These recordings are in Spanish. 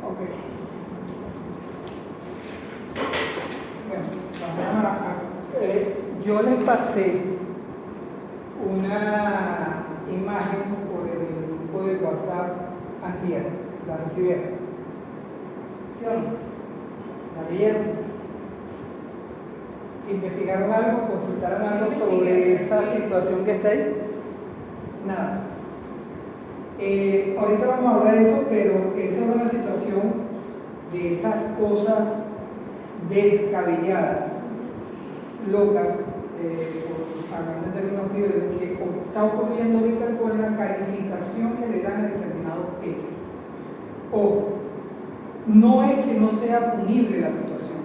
Ok. Bueno, yo les pasé una imagen por el grupo de WhatsApp antier. ¿La recibieron? ¿Sí o no? ¿La leyeron? ¿Investigaron algo? ¿Consultaron algo sobre esa situación que está ahí? Nada. Ahorita vamos a hablar de eso, pero esa es una situación de esas cosas descabelladas, locas, hablando en términos criollos, que está ocurriendo ahorita con la calificación que le dan a determinados hechos. O no es que no sea punible la situación,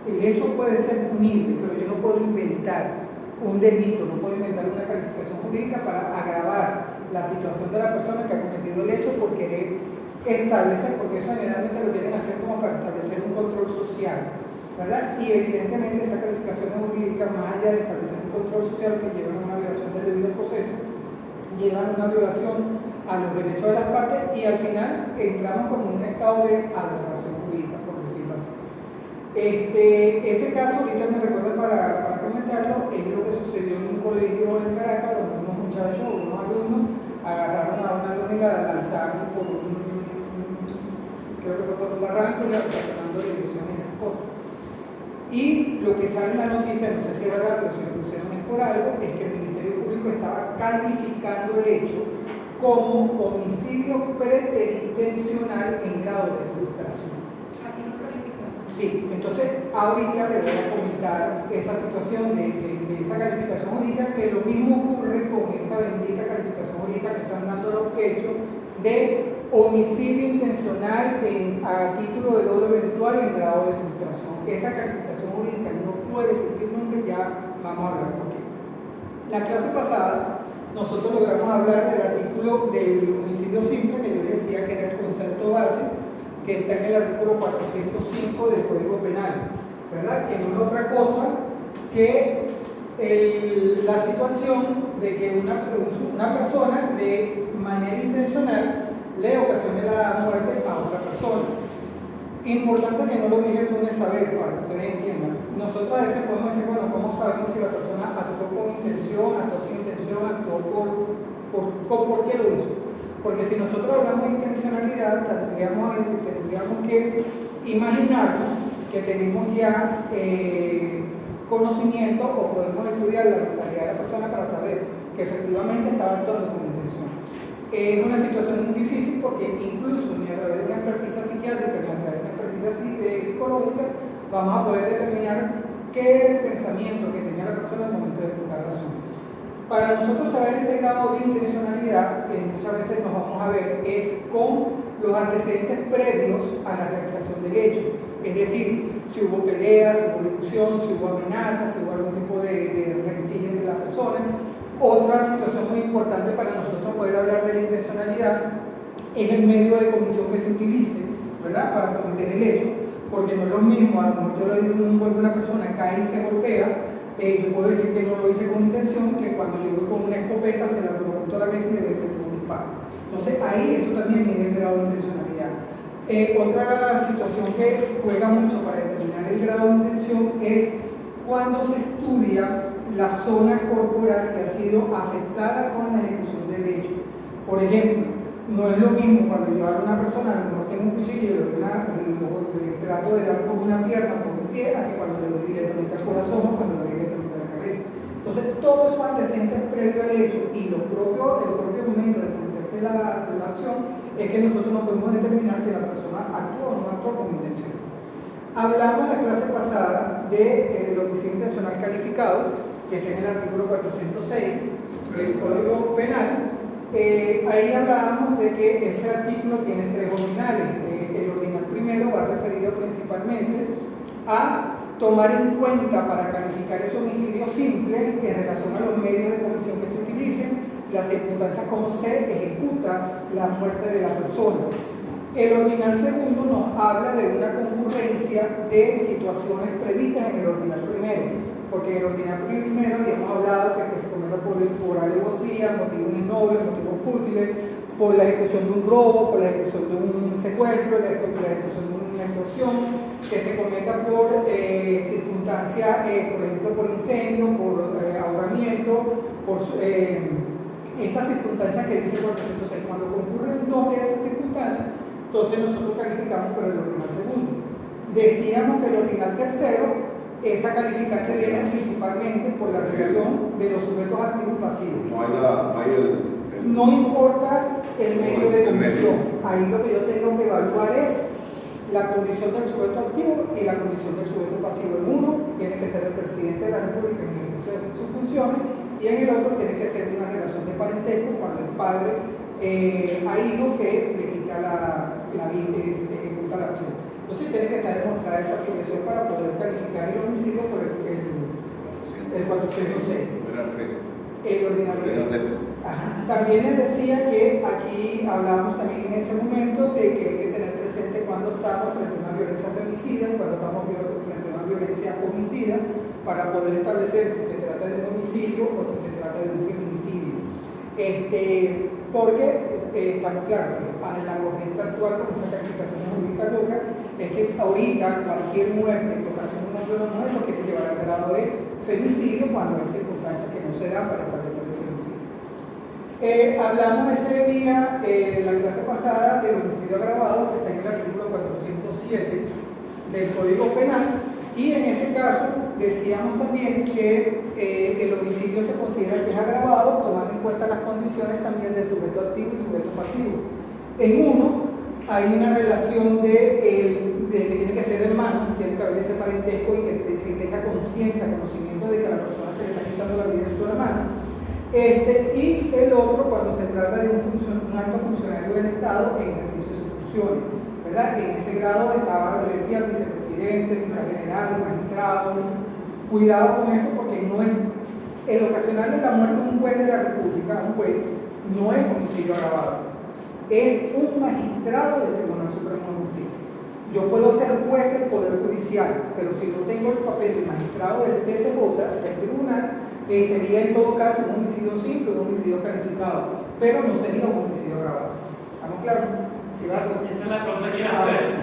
el hecho puede ser punible, pero yo no puedo inventar un delito, no puedo inventar una calificación jurídica para agravar la situación de la persona que ha cometido el hecho por querer establecer, porque eso generalmente lo quieren hacer como para establecer un control social, ¿verdad? Y evidentemente esa calificación jurídica, más allá de establecer un control social que lleva a una violación del debido proceso, lleva a una violación a los derechos de las partes y al final entramos como en un estado de aberración jurídica, por decirlo así. Ese caso, ahorita me recuerda para comentarlo, es lo que sucedió en un colegio en Caracas, donde unos muchachos, unos alumnos, agarraron a una alumna y la lanzaron por creo que fue por un barranco y ocasionando lesiones y esas cosas. Y lo que sale en la noticia, no sé si es verdad, pero si lo pusieron es por algo, es que el Ministerio Público estaba calificando el hecho como homicidio preterintencional en grado de frustración. Así lo calificaron. Sí, entonces ahorita les voy a comentar esa situación de esa calificación jurídica, que lo mismo ocurre con esa bendita calificación jurídica que están dando los hechos de homicidio intencional a título de dolo eventual en grado de frustración. Esa calificación jurídica no puede existir nunca, ya vamos a hablar por qué. La clase pasada nosotros logramos hablar del artículo del homicidio simple, que yo les decía que era el concepto base, que está en el artículo 405 del Código Penal, ¿verdad? Que no es otra cosa que la situación de que una persona de manera intencional le ocasione la muerte a otra persona. Importante que no lo dije el lunes para que ustedes entiendan. Nosotros a veces podemos decir, bueno, ¿cómo sabemos si la persona actuó con intención, actuó sin intención, actuó por qué lo hizo? Porque si nosotros hablamos de intencionalidad, tendríamos que imaginarnos que tenemos ya conocimiento o podemos estudiar la mentalidad de la persona para saber que efectivamente estaba actuando con intención. Es una situación muy difícil porque incluso ni a través de una experticia psiquiátrica ni a través de una experticia psicológica vamos a poder determinar qué era el pensamiento que tenía la persona al momento de ejecutar la acción. Para nosotros saber este grado de intencionalidad, que muchas veces nos vamos a ver, es con los antecedentes previos a la realización del hecho. Es decir, si hubo peleas, si hubo discusión, si hubo amenazas, si hubo algún tipo de rencilla entre las personas. Otra situación muy importante para nosotros poder hablar de la intencionalidad es el medio de comisión que se utilice, ¿verdad?, para cometer el hecho, porque no es lo mismo, a lo mejor yo le digo un golpe a una persona, cae y se golpea, yo puedo decir que no lo hice con intención, que cuando yo voy con una escopeta se la pregunto a la vez y le efectúo un disparo. Entonces ahí eso también mide el grado de intencionalidad. Otra situación que juega mucho para determinar el grado de intención es cuando se estudia la zona corporal que ha sido afectada con la ejecución del hecho. Por ejemplo, no es lo mismo cuando yo hago a una persona, a lo mejor tengo un cuchillo y le trato de dar con una pierna o con un pie, a que cuando le doy directamente al corazón o cuando le doy directamente a la cabeza. Entonces, todos esos antecedentes previos al hecho y el propio momento de cometerse la acción es que nosotros no podemos determinar si la persona actuó o no actuó con intención. Hablamos en la clase pasada del homicidio intencional calificado, que está en el artículo 406 del Código Penal. Ahí hablábamos de que ese artículo tiene tres ordinales. El ordinal primero va referido principalmente a tomar en cuenta para calificar ese homicidio simple en relación a los medios de comisión que se utilicen, las circunstancias como se ejecuta la muerte de la persona. El ordinal segundo nos habla de una concurrencia de situaciones previstas en el ordinal primero, porque en el ordinal primero habíamos hablado que se cometa por alevosía, motivos innobles, motivos fútiles, por la ejecución de un robo, por la ejecución de un secuestro, la ejecución de una extorsión, que se cometa por circunstancias, por ejemplo, por incendio, por ahogamiento, por estas circunstancias que dice el 406. Cuando concurren dos de esas circunstancias, entonces nosotros calificamos por el ordinal segundo. Decíamos que el ordinal tercero, esa calificante viene principalmente por la relación de los sujetos activos y pasivos. No importa el medio de comisión. Ahí lo que yo tengo que evaluar es la condición del sujeto activo y la condición del sujeto pasivo. En uno tiene que ser el presidente de la República en ejercicio de sus funciones, y en el otro tiene que ser una relación de parentesco cuando el padre a hijo que le quita ejecuta la acción. Entonces tiene que estar demostrada esa progresión para poder calificar el homicidio por el 406. El ordinal. También les decía que aquí hablábamos también en ese momento de que hay que tener presente cuando estamos frente a una violencia femicida y cuando estamos frente a una violencia homicida, para poder establecer si se trata de un homicidio o si se trata de un feminicidio. Porque estamos claros que la corriente actual con esa calificación jurídica loca es que ahorita cualquier muerte que ocasione un hombre o una mujer lo quiere llevar al grado de femicidio cuando hay circunstancias que no se dan para establecer el femicidio. Hablamos ese día en la clase pasada del homicidio agravado, que está en el artículo 407 del Código Penal, y en este caso decíamos también que el homicidio se considera que es agravado tomando en cuenta las condiciones también del sujeto activo y sujeto pasivo. En uno hay una relación de que tiene que ser hermanos, tiene que haber ese parentesco y que se tenga conciencia, conocimiento de que la persona que le está quitando la vida es su hermano. Y el otro cuando se trata de un alto funcionario del Estado en ejercicio de sus funciones, ¿verdad? En ese grado estaba, le decía, el vicepresidente, fiscal general, magistrado. Cuidado con esto porque no es el ocasional de la muerte de un juez de la República, un juez, no es homicidio agravado, es un magistrado del Tribunal Supremo de Justicia. Yo puedo ser juez del Poder Judicial, pero si no tengo el papel de magistrado del TCJ, del tribunal, sería en todo caso un homicidio simple, un homicidio calificado, pero no sería un homicidio agravado. ¿Estamos claros? Esa es la pregunta que iba a hacer.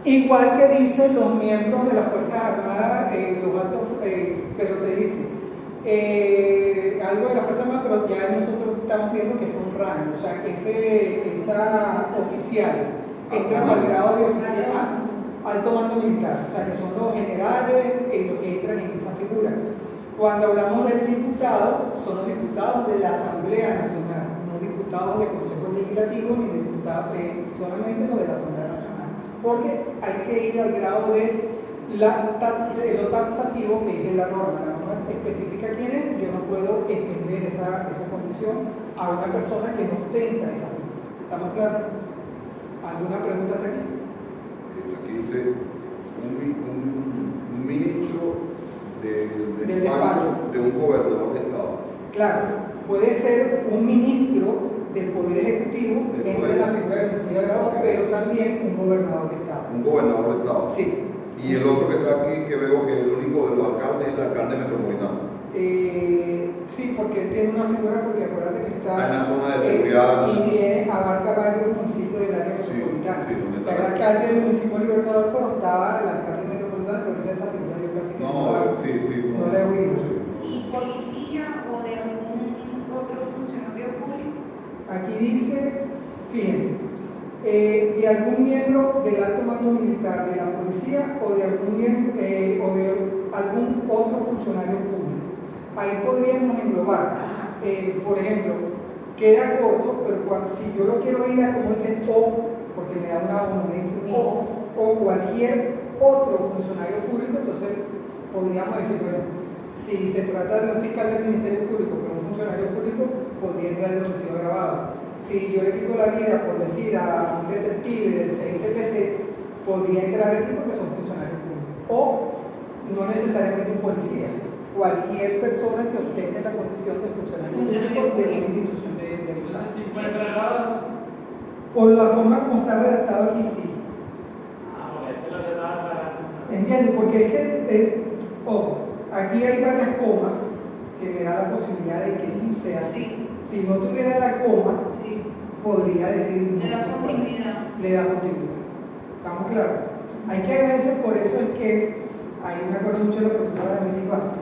Igual que dicen los miembros de las Fuerzas Armadas, los altos, pero te dice algo de la Fuerza Armada, pero ya nosotros estamos viendo que son rangos, o sea, esas oficiales entran al grado de oficial alto mando militar, o sea, que son los generales los que entran en esa figura. Cuando hablamos del diputado, son los diputados de la Asamblea Nacional, no diputados del Consejo Legislativo ni diputados, solamente los de la Asamblea Nacional, porque hay que ir al grado de lo taxativo que es la norma. La norma especifica quién es, yo no puedo extender esa condición a una persona que no ostenta esa figura. ¿Estamos claros? ¿Alguna pregunta hasta aquí? Aquí dice un ministro del despacho de un gobernador de Estado. Claro, puede ser un ministro del Poder Ejecutivo, entre la figura del homicidio agravado, pero también un gobernador de Estado. Un gobernador de Estado. Sí. Y el otro que está aquí, que veo que el único de los alcaldes es el alcalde metropolitano. Sí, porque él tiene una figura, porque acuérdate que está en la zona de seguridad. Y abarca varios municipios del área metropolitana. Sí, está el alcalde del municipio Libertador, pero estaba el alcalde metropolitano, pero ahorita esa figura yo casi no la he oído. ¿Y policía o de algún otro funcionario público? Aquí dice, fíjense, de algún miembro del alto mando militar, de la policía o de algún miembro o de algún otro funcionario público. Ahí podríamos englobar, por ejemplo, queda corto, pero si yo lo quiero ir a como dicen o, porque me da una O, me dice o cualquier otro funcionario público, entonces podríamos decir, bueno, si se trata de un fiscal del Ministerio Público, pero un funcionario público, podría entrar el homicidio agravado. Si yo le quito la vida, por decir, a un detective del CICPC, podría entrar aquí porque son funcionarios públicos. O no necesariamente un policía, cualquier persona que obtenga la condición de funcionario público de una institución de Estado. ¿Sí puede ser agravado? Por la forma como está redactado aquí, sí. Bueno, eso es lo que estaba aclarando. ¿Entiendes? Porque es que, aquí hay varias comas que me da la posibilidad de que sí sea así. Si no tuviera la coma, Sí. podría decir. Le da continuidad. Le da continuidad. ¿Estamos claros? Hay que agradecer, por eso es que ahí me acuerdo mucho de la profesora de Emily Vázquez,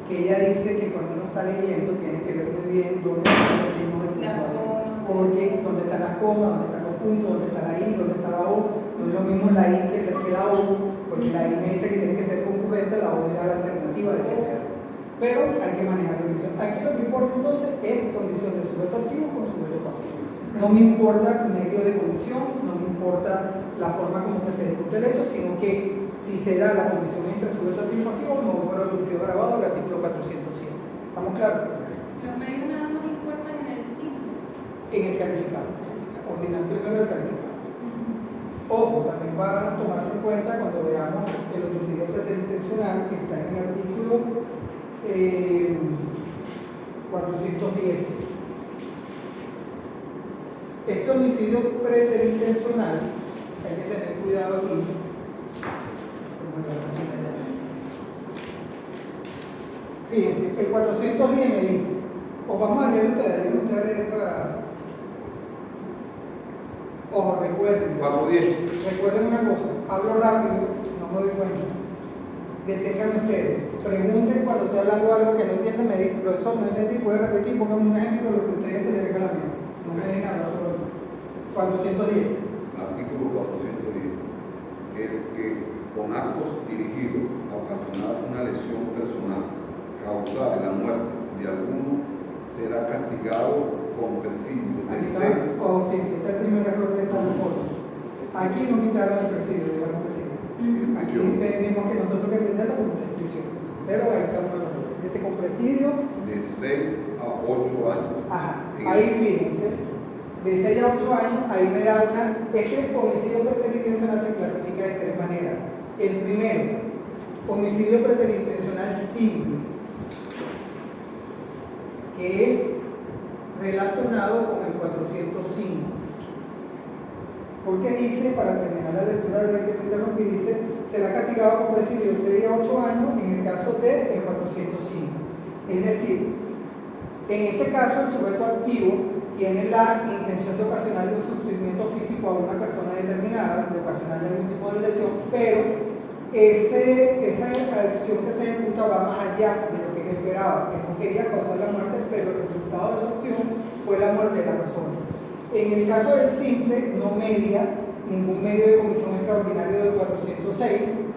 que ella dice que cuando uno está leyendo tiene que ver muy bien dónde están los signos de puntuación. Porque dónde están las comas, dónde están los puntos, dónde está la I, dónde está la O. No es lo mismo la I que la O, porque la I me dice que tiene que ser concurrente, la O me da la alternativa de que se hace. Pero hay que manejarlo bien. Aquí lo que importa entonces es condición de sujeto activo con sujeto pasivo. No me importa el medio de condición, no me importa la forma como que se ejecute el hecho, sino que si se da la condición entre sujeto activo y pasivo, me voy por el enunciado grabado del artículo 407. ¿Estamos claros? Los medios nada más importan en el signo. En el calificado. Ordenar primero el calificado. Ojo, también va a tomarse en cuenta cuando veamos el homicidio preterintencional que está en el artículo 410. Este homicidio preterintencional, hay que tener cuidado aquí. Fíjense, el 410 me dice, o vamos a leer ustedes para. Ojo, recuerden. 410. Recuerden una cosa, hablo rápido, no me doy cuenta. Detengan ustedes, pregunten cuando estoy hablando algo que no entienden, me dicen, profesor, no entendí, puede repetir, pónganme un ejemplo de lo que a ustedes se les venga a la mente. No me dejen hablar solo. 410. Artículo 410. El que con actos dirigidos a ocasionar una lesión personal causar la muerte de alguno será castigado con presidio de Aquí 6. está, fíjense, está el primer error de esta reforma. Aquí no quitaron el presidio, digamos presidio. Aquí entendemos que nosotros que entenderla como una expresión. Pero ahí estamos hablando. Desde con presidio. De 6 a 8 años. Ajá. Ahí fíjense. De 6 a 8 años, ahí me da una. Este homicidio preterintencional se clasifica de 3 maneras. El primero, homicidio preterintencional simple, que es relacionado con el 405. Porque dice, para terminar la lectura de que te interrumpí, dice, será castigado con presidio de 6 a 8 años en el caso del 405. Es decir, en este caso el sujeto activo tiene la intención de ocasionarle un sufrimiento físico a una persona determinada, de ocasionarle algún tipo de lesión, pero esa acción que se ejecuta va más allá de lo que él esperaba. Él no quería causar la muerte, pero el resultado de su acción fue la muerte de la persona. En el caso del simple, no media ningún medio de comisión extraordinario del 406,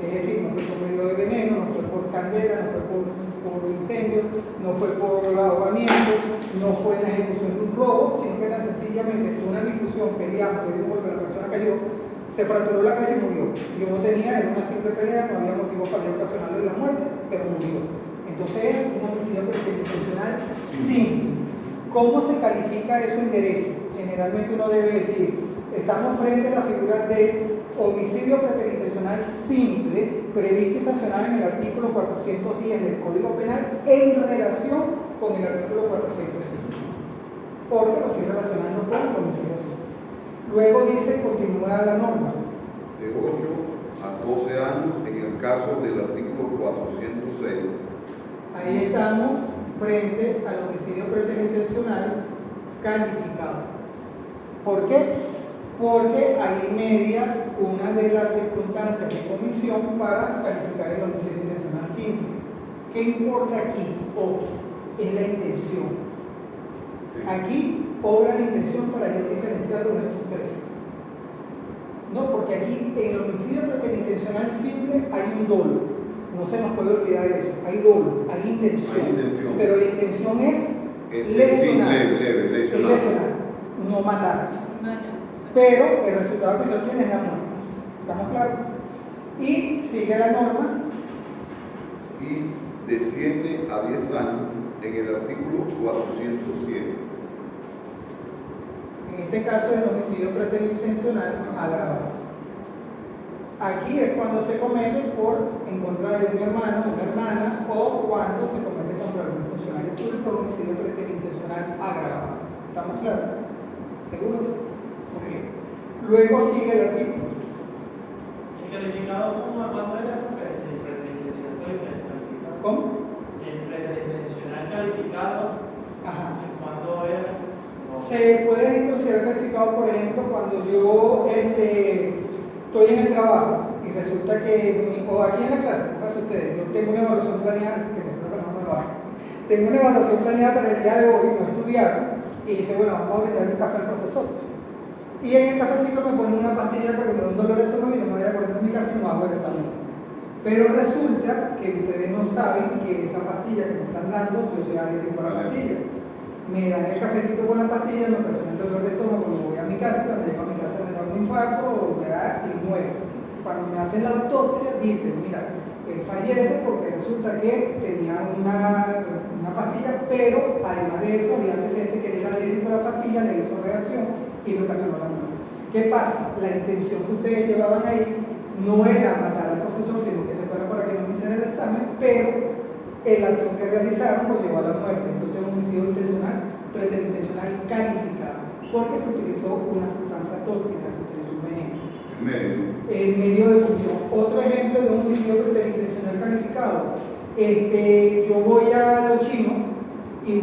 es decir, no fue por medio de veneno, no fue por candela, no fue por incendio, no fue por ahogamiento, no fue en la ejecución de un robo, sino que tan sencillamente una discusión, peleamos, le dio un golpe, la persona cayó, se fracturó la cabeza y murió. Yo no tenía, era una simple pelea, no había motivo para ocasionarle la muerte, pero murió. Entonces es un homicidio preterintencional simple. ¿Cómo se califica eso en derecho? Generalmente uno debe decir, estamos frente a la figura de homicidio preterintencional simple, previsto y sancionado en el artículo 410 del Código Penal en relación con el artículo 406, porque lo estoy relacionando con el homicidio simple. Luego dice, continúa la norma. De 8 a 12 años en el caso del artículo 406. Ahí estamos frente al homicidio preterintencional calificado. ¿Por qué? Porque ahí media una de las circunstancias de comisión para calificar el homicidio intencional simple. ¿Qué importa aquí? Ojo, es la intención. Aquí obra la intención para yo diferenciarlo de estos tres. No, porque aquí en el homicidio preterintencional simple hay un dolo. No se nos puede olvidar eso. Hay dolo, hay intención. Pero la intención es lesionar. Lesionar, no matar. Pero el resultado que se obtiene es la muerte. ¿Estamos claros? Y sigue la norma. Y de 7 a 10 años en el artículo 407. En este caso es el homicidio preterintencional agravado. Aquí es cuando se comete en contra de un hermano, una hermana, o cuando se comete contra algún funcionario público, homicidio preterintencional agravado. ¿Estamos claros? ¿Seguros? Ok. Luego sigue el artículo. ¿El calificado como cuándo era? El preterintencional calificado. ¿Cómo? El preterintencional calificado. Ajá. ¿Cuándo era? se puede considerar calificado, por ejemplo, cuando yo estoy en el trabajo y resulta que, o aquí en la clase, para ustedes, yo tengo una evaluación planeada, que no creo que no me lo hagan, tengo una evaluación planeada para el día de hoy, no estudiar, y dice, bueno, vamos a brindar un café al profesor. Y en el cafecito me ponen una pastilla para que me dé un dolor de estómago y yo me vaya corriendo en mi casa y no hago el examen. Pero resulta que ustedes no saben que esa pastilla que me están dando, yo soy alérgico a la pastilla. Me dan el cafecito con la pastilla, me ocasiona el dolor de estómago cuando voy a mi casa, cuando llego a mi casa me da un infarto o me da y muero. Cuando me hacen la autopsia dicen, mira, él fallece porque resulta que tenía una pastilla, pero además de eso había antecedentes que él era alérgico a la pastilla, le hizo reacción y le ocasionó la muerte. ¿Qué pasa? La intención que ustedes llevaban ahí no era matar al profesor, sino que se fuera para que no me hiciera el examen, pero la acción que realizaron conllevó a la muerte. Entonces, un homicidio intencional, preterintencional calificado, porque se utilizó una sustancia tóxica, se utilizó un veneno. El medio de función. Otro ejemplo de un homicidio preterintencional calificado. Yo voy a los chinos y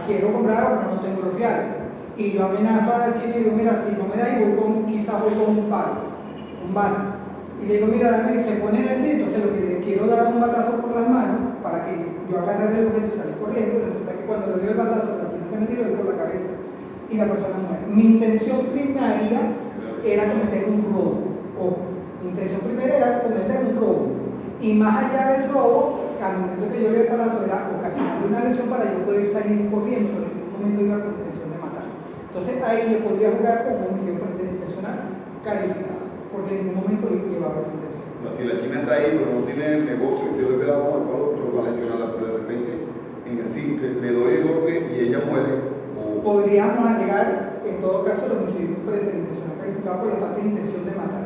quiero comprar, pero no tengo los reales. Y yo amenazo al chino y digo, mira, si no me da, quizás voy con un palo, un bate. Y le digo, mira, dame, se pone así, entonces lo que le quiero dar un batazo por las manos para que yo agarre el objeto y salga corriendo. Y resulta que cuando le doy el batazo, la china se me tiró por la cabeza y la persona muere. Mi intención primaria era cometer un robo. Mi intención primera era cometer un robo. Y más allá del robo, al momento que yo le doy el batazo, era ocasionar una lesión para yo poder salir corriendo, pero en ningún momento iba con intención de matar. Entonces ahí yo podría jugar como un homicidio preterintencional calificado, porque en ningún momento llevaba esa intención. O sea, si la china está ahí, pero no tiene el negocio, yo le voy a dar con el palo, pero va a lesionarla, pero de repente en el simple le doy el golpe y ella muere. Podríamos alegar, en todo caso, el homicidio preterintencional calificado por la falta de intención de matar,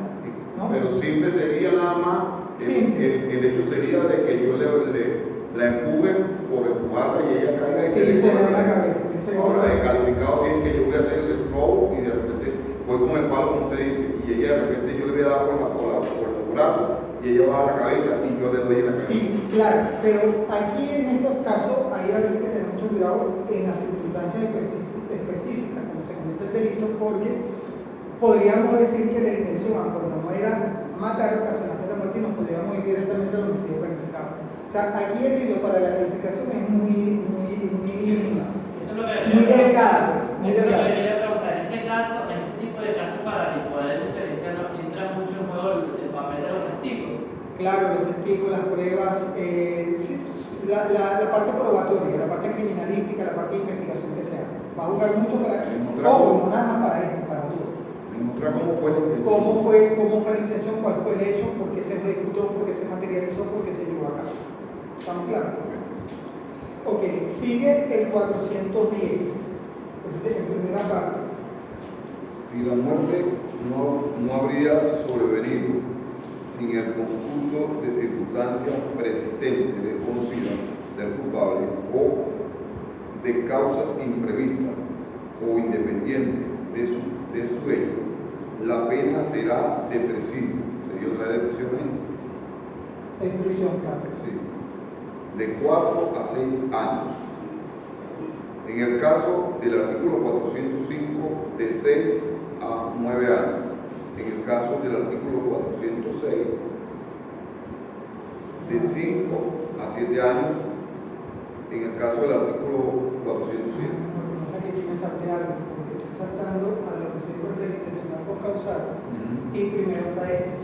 ¿no? Pero simple sería nada más, el hecho sería de que yo la empuje por empujarla y ella caiga y se le da la cabeza. Ahora, el calificado sí es que yo voy a hacer el robo y de repente voy con el palo, como usted dice, y ella de repente yo le voy a dar por el brazo y ella baja la cabeza y yo le doy en la cabeza. Sí, claro, pero aquí en estos casos hay a veces que tener mucho cuidado en las circunstancias específicas, como se comete el delito, porque podríamos decir que la intención, cuando no era matar, ocasionaste la muerte y nos podríamos ir directamente al homicidio calificado. O sea, aquí el hilo para la calificación es muy delgada. Eso es lo que quería preguntar. En ese tipo de casos, para poder diferenciarlo, entra mucho en juego el papel de los testigos. Claro, los testigos, las pruebas, la parte probatoria, la parte criminalística, la parte de investigación que sea. Va a jugar mucho para no nada más para esto, para todos. Demostrar cómo fue la intención. ¿Cómo fue la intención? ¿Cuál fue el hecho? ¿Por qué se ejecutó? ¿Por qué se materializó? ¿Por qué se llevó a cabo? ¿Estamos claros? Ok, sigue el 410. En primera parte. Si la muerte no habría sobrevenido sin el concurso de circunstancias preexistentes desconocidas del culpable o de causas imprevistas o independientes de su hecho, la pena será de presidio. ¿Sería otra de prisión ahí? De prisión, claro. Sí. De 4 a 6 años. En el caso del artículo 405, de 6 a 9 años. En el caso del artículo 406, de 5 a 7 años. En el caso del artículo 407. No, pasa que aquí me salté algo, porque estoy saltando a lo que se llama el intencional con causal. Y primero está este.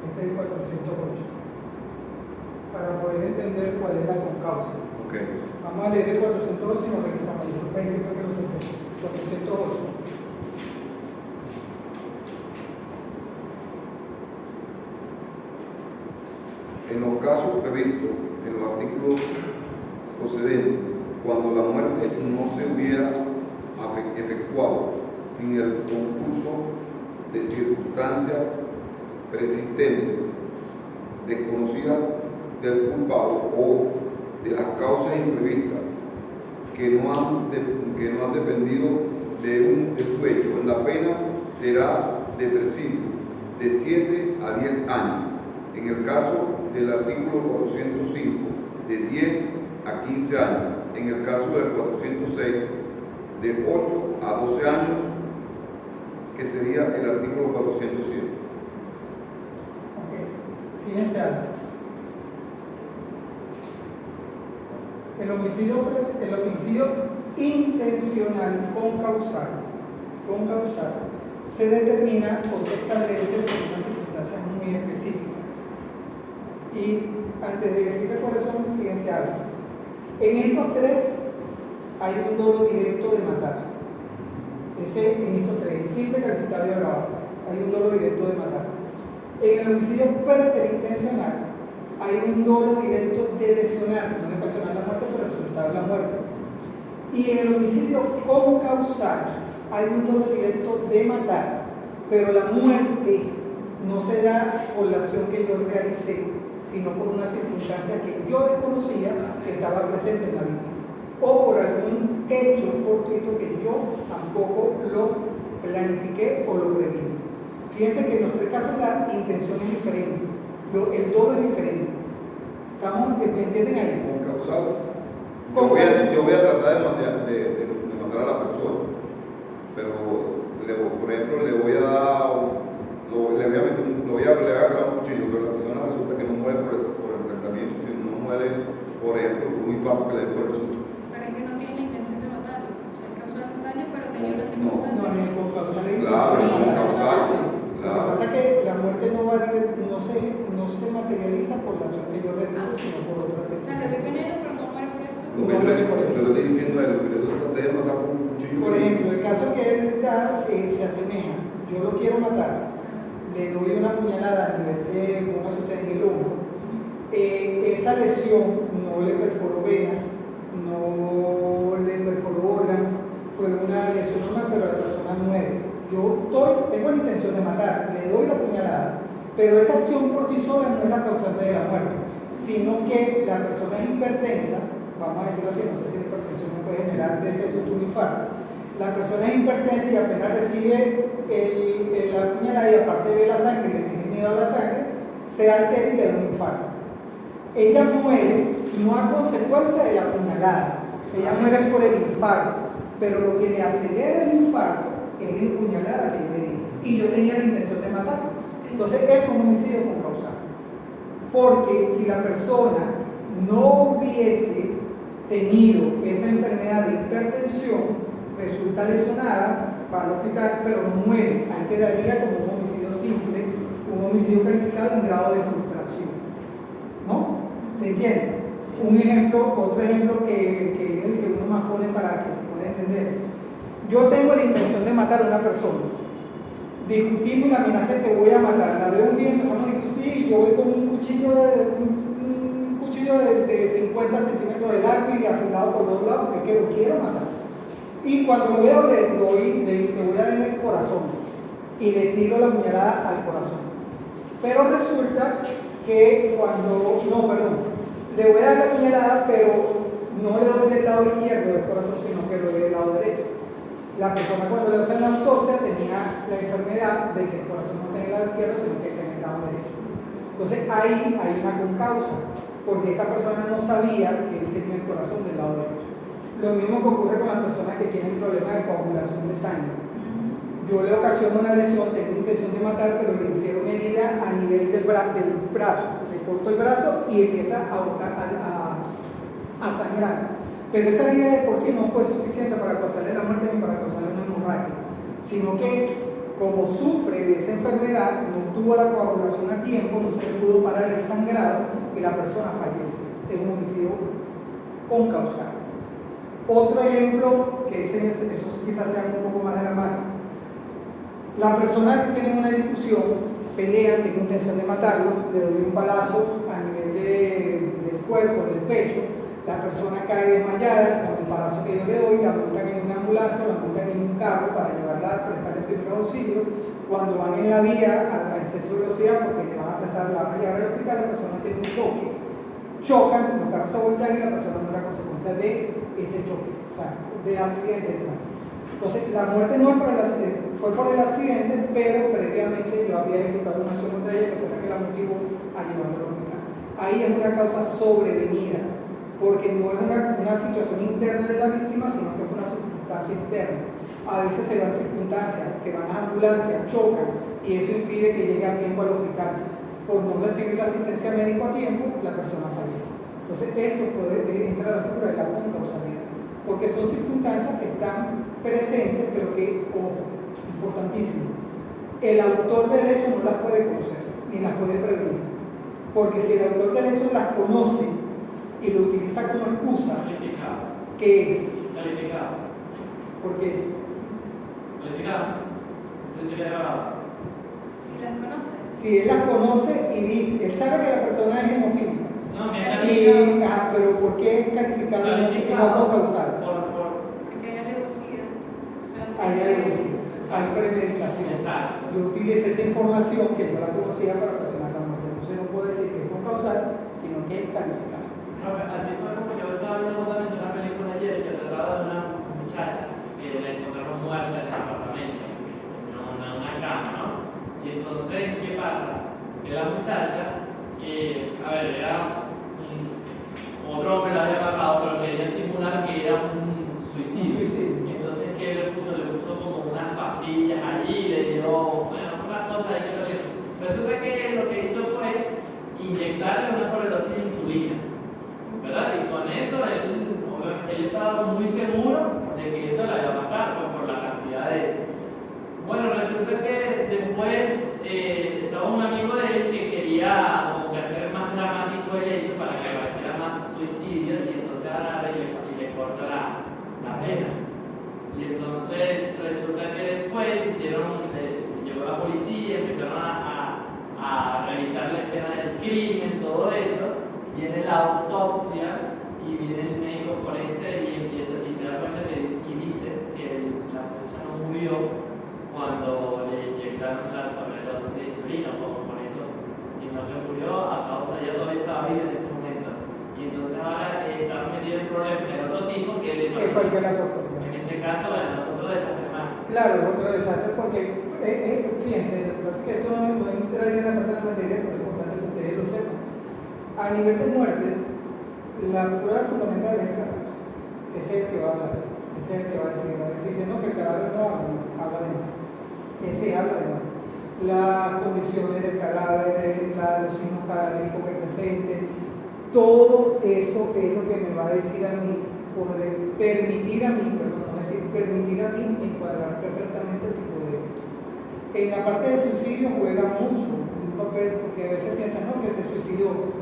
Este es el 408. Para poder entender cuál es la concausa. Okay. Vamos a leer el 408 y nos regresamos. Disculpen que fue que nos empezó. 408. En los casos previstos en los artículos procedentes, cuando la muerte no se hubiera efectuado sin el concurso de circunstancias persistentes, desconocidas del culpable o de las causas imprevistas que no han dependido de su hecho, la pena será de presidio de 7 a 10 años. En el caso del artículo 405, de 10 a 15 años. en el caso del 406, de 8 a 12 años, que sería el artículo 407. Ok, fíjense algo. El homicidio intencional con causal, se determina o se establece por unas circunstancias muy específicas. Y antes de decirle cuáles son, fíjense algo. En estos tres hay un dolo directo de matar. En estos tres, simple, calificado y agravado, hay un dolo directo de matar. En el homicidio preterintencional hay un dolo directo de lesionar, no de ocasionar la muerte, pero resultar la muerte. Y en el homicidio con causal hay un dolo directo de matar, pero la muerte no se da por la acción que yo realicé, sino por una circunstancia que yo desconocía que estaba presente en la víctima, o por algún hecho fortuito que yo tampoco lo planifiqué o lo preví. Fíjense que en los tres casos la intención es diferente, el dolo es diferente. ¿Me entienden ahí? Con causal. Yo voy a tratar de matar a la persona, pero por ejemplo le voy a clavar un cuchillo, pero la persona resulta que no muere por el tratamiento, sino no muere, por ejemplo, por un infarto que le dé por el susto. Pero es que no tiene la intención de matarlo. O sea, causó el daño, pero tenía una No, circunstancia. con causal es Claro, con causal. Lo que pasa es que la muerte no se materializa por la acción que yo realizo, sino por otras O sea, le circunstancias. doy veneno, pero no muere por eso. Lo que estoy diciendo es lo que yo traté de matar con un cuchillo. Por ejemplo, el caso que él da se asemeja. Yo lo quiero matar, le doy una puñalada a nivel de, póngase usted en el hombro. Esa lesión no le perforó vena, no le perforó órgano, fue una lesión normal, pero la persona muere. Yo tengo la intención de matar, le doy la puñalada, pero esa acción por sí sola no es la causante de la muerte, sino que la persona es hipertensa, vamos a decirlo así, no sé si la hipertensión me puede generar desde un infarto. La persona es hipertensa y apenas recibe la puñalada y aparte ve la sangre y le tiene miedo a la sangre, se altera y le da un infarto. Ella muere no a consecuencia de la puñalada, ella muere por el infarto, pero lo que le acelera el infarto es la puñalada que yo le di y yo tenía la intención de matarlo. Entonces eso es un homicidio con causal, porque si la persona no hubiese tenido esa enfermedad de hipertensión, resulta lesionada, va al hospital, pero no muere, ahí quedaría como un homicidio simple, un homicidio calificado en grado de frustración, ¿no? ¿Se entiende? Otro ejemplo que es el que uno más pone para que se pueda entender. Yo tengo la intención de matar a una persona, discutimos y la amenacé, te voy a matar, la veo un día, empezamos a discutir y yo voy con un cuchillo de 50 centímetros de largo y afilado por los lados porque es que lo quiero matar. Y cuando lo veo le voy a dar en el corazón y le tiro la puñalada al corazón. Pero resulta que le voy a dar la puñalada, pero no le doy del lado izquierdo del corazón, sino que lo doy del lado derecho. La persona cuando le hacen la autopsia tenía la enfermedad de que el corazón no tenía el lado izquierdo, sino que tenía el lado derecho. Entonces ahí hay una concausa, porque esta persona no sabía que él tenía el corazón del lado derecho. Lo mismo que ocurre con las personas que tienen problemas de coagulación de sangre. Yo le ocasiono una lesión, tengo intención de matar, pero le infiero una herida a nivel del brazo, le corto el brazo y empieza a sangrar. Pero esa herida de por sí no fue suficiente para causarle la muerte ni para causarle una hemorragia, sino que como sufre de esa enfermedad, no tuvo la coagulación a tiempo, no se le pudo parar el sangrado y la persona fallece. Es un homicidio con causal. Otro ejemplo, que eso quizás sea un poco más dramático. La persona tiene una discusión, pelea, tengo intención de matarlo, le doy un balazo a nivel del cuerpo, del pecho, la persona cae desmayada con el balazo que yo le doy, la montan en una ambulancia, la montan en un carro para llevarla a prestar el primer auxilio. Cuando van en la vía a exceso de velocidad, porque le van a llevar al hospital, la persona tiene un choque, chocan, los carros se voltean y la persona muere a consecuencia de ese choque, o sea, del accidente de tránsito. Entonces, la muerte no fue por el accidente, pero previamente yo había ejecutado una acción contra ella que fue la que la motivó a llevarlo al hospital. Ahí es una causa sobrevenida, porque no es una situación interna de la víctima, sino que fue una circunstancia interna. A veces se dan circunstancias que van a ambulancia, chocan, y eso impide que llegue a tiempo al hospital. Por no recibir la asistencia médica a tiempo, la persona fallece. Entonces, esto puede entrar a la figura de la concausalidad, porque son circunstancias que están presentes, pero que, ojo, importantísimo, el autor del hecho no las puede conocer, ni las puede prevenir. Porque si el autor del hecho las conoce y lo utiliza como excusa, ¿qué es? Calificado. ¿Por qué? Calificado. Entonces sería grabado. Si las conoce. Si él las conoce y dice, él sabe que la persona es hemofílica, No, que es calificado. pero ¿por qué es calificado y no concausal? Porque hay alevosía. O sea, Hay alevosía, hay premeditación. Exacto. Yo utilicé esa información que yo la conocía para ocasionar la muerte. Entonces no puedo decir que es concausal, sino que es calificado. Así fue como yo estaba viendo justamente una película ayer que trataba de una muchacha que la encontraron muerta en el apartamento, en una cama, ¿no? Y entonces, ¿qué pasa? Que la muchacha, a ver, era otro hombre la había matado, pero quería simular que era un suicidio. Suicidio. Entonces, ¿qué le puso? Le puso como unas pastillas allí, le dio, bueno, una cosa de que resulta que lo que hizo fue inyectarle una sobredosis de insulina, ¿verdad? Y con eso él estaba muy seguro de que eso la iba a matar, pues por la cantidad de... Bueno, resulta que después estaba un amigo de él que quería como que hacer más dramático el hecho para que pareciera más suicidio, y entonces agarra y le corta la vena. Y entonces resulta que después llegó la policía, empezaron a revisar la escena del crimen, todo eso, viene la autopsia y viene el médico forense y se da cuenta y dice que la muchacha no murió cuando le inyectaron la sobredosis de insulina, por eso, sino que murió a causa, ella todavía estaba viva en ese momento. Y entonces ahora estaba metido en problemas el otro tipo que le ¿Qué fue el que la cortó? en ese caso, bueno, otro desastre más. Claro, es otro desastre porque, fíjense, lo que pasa es que esto no entra en la parte de la materia, pero es importante que ustedes lo sepan. A nivel de muerte, la prueba fundamental es el cadáver. Ese es el que va a hablar, ese es el que va a decir. A veces dicen, no, que el cadáver no habla de más. Ese habla de más. Las condiciones del cadáver, los signos cadavéricos que presente, todo eso es lo que me va a decir a mí, permitir a mí encuadrar perfectamente el tipo de delito. En la parte de suicidio juega mucho un papel, porque a veces piensan, no, que se suicidó,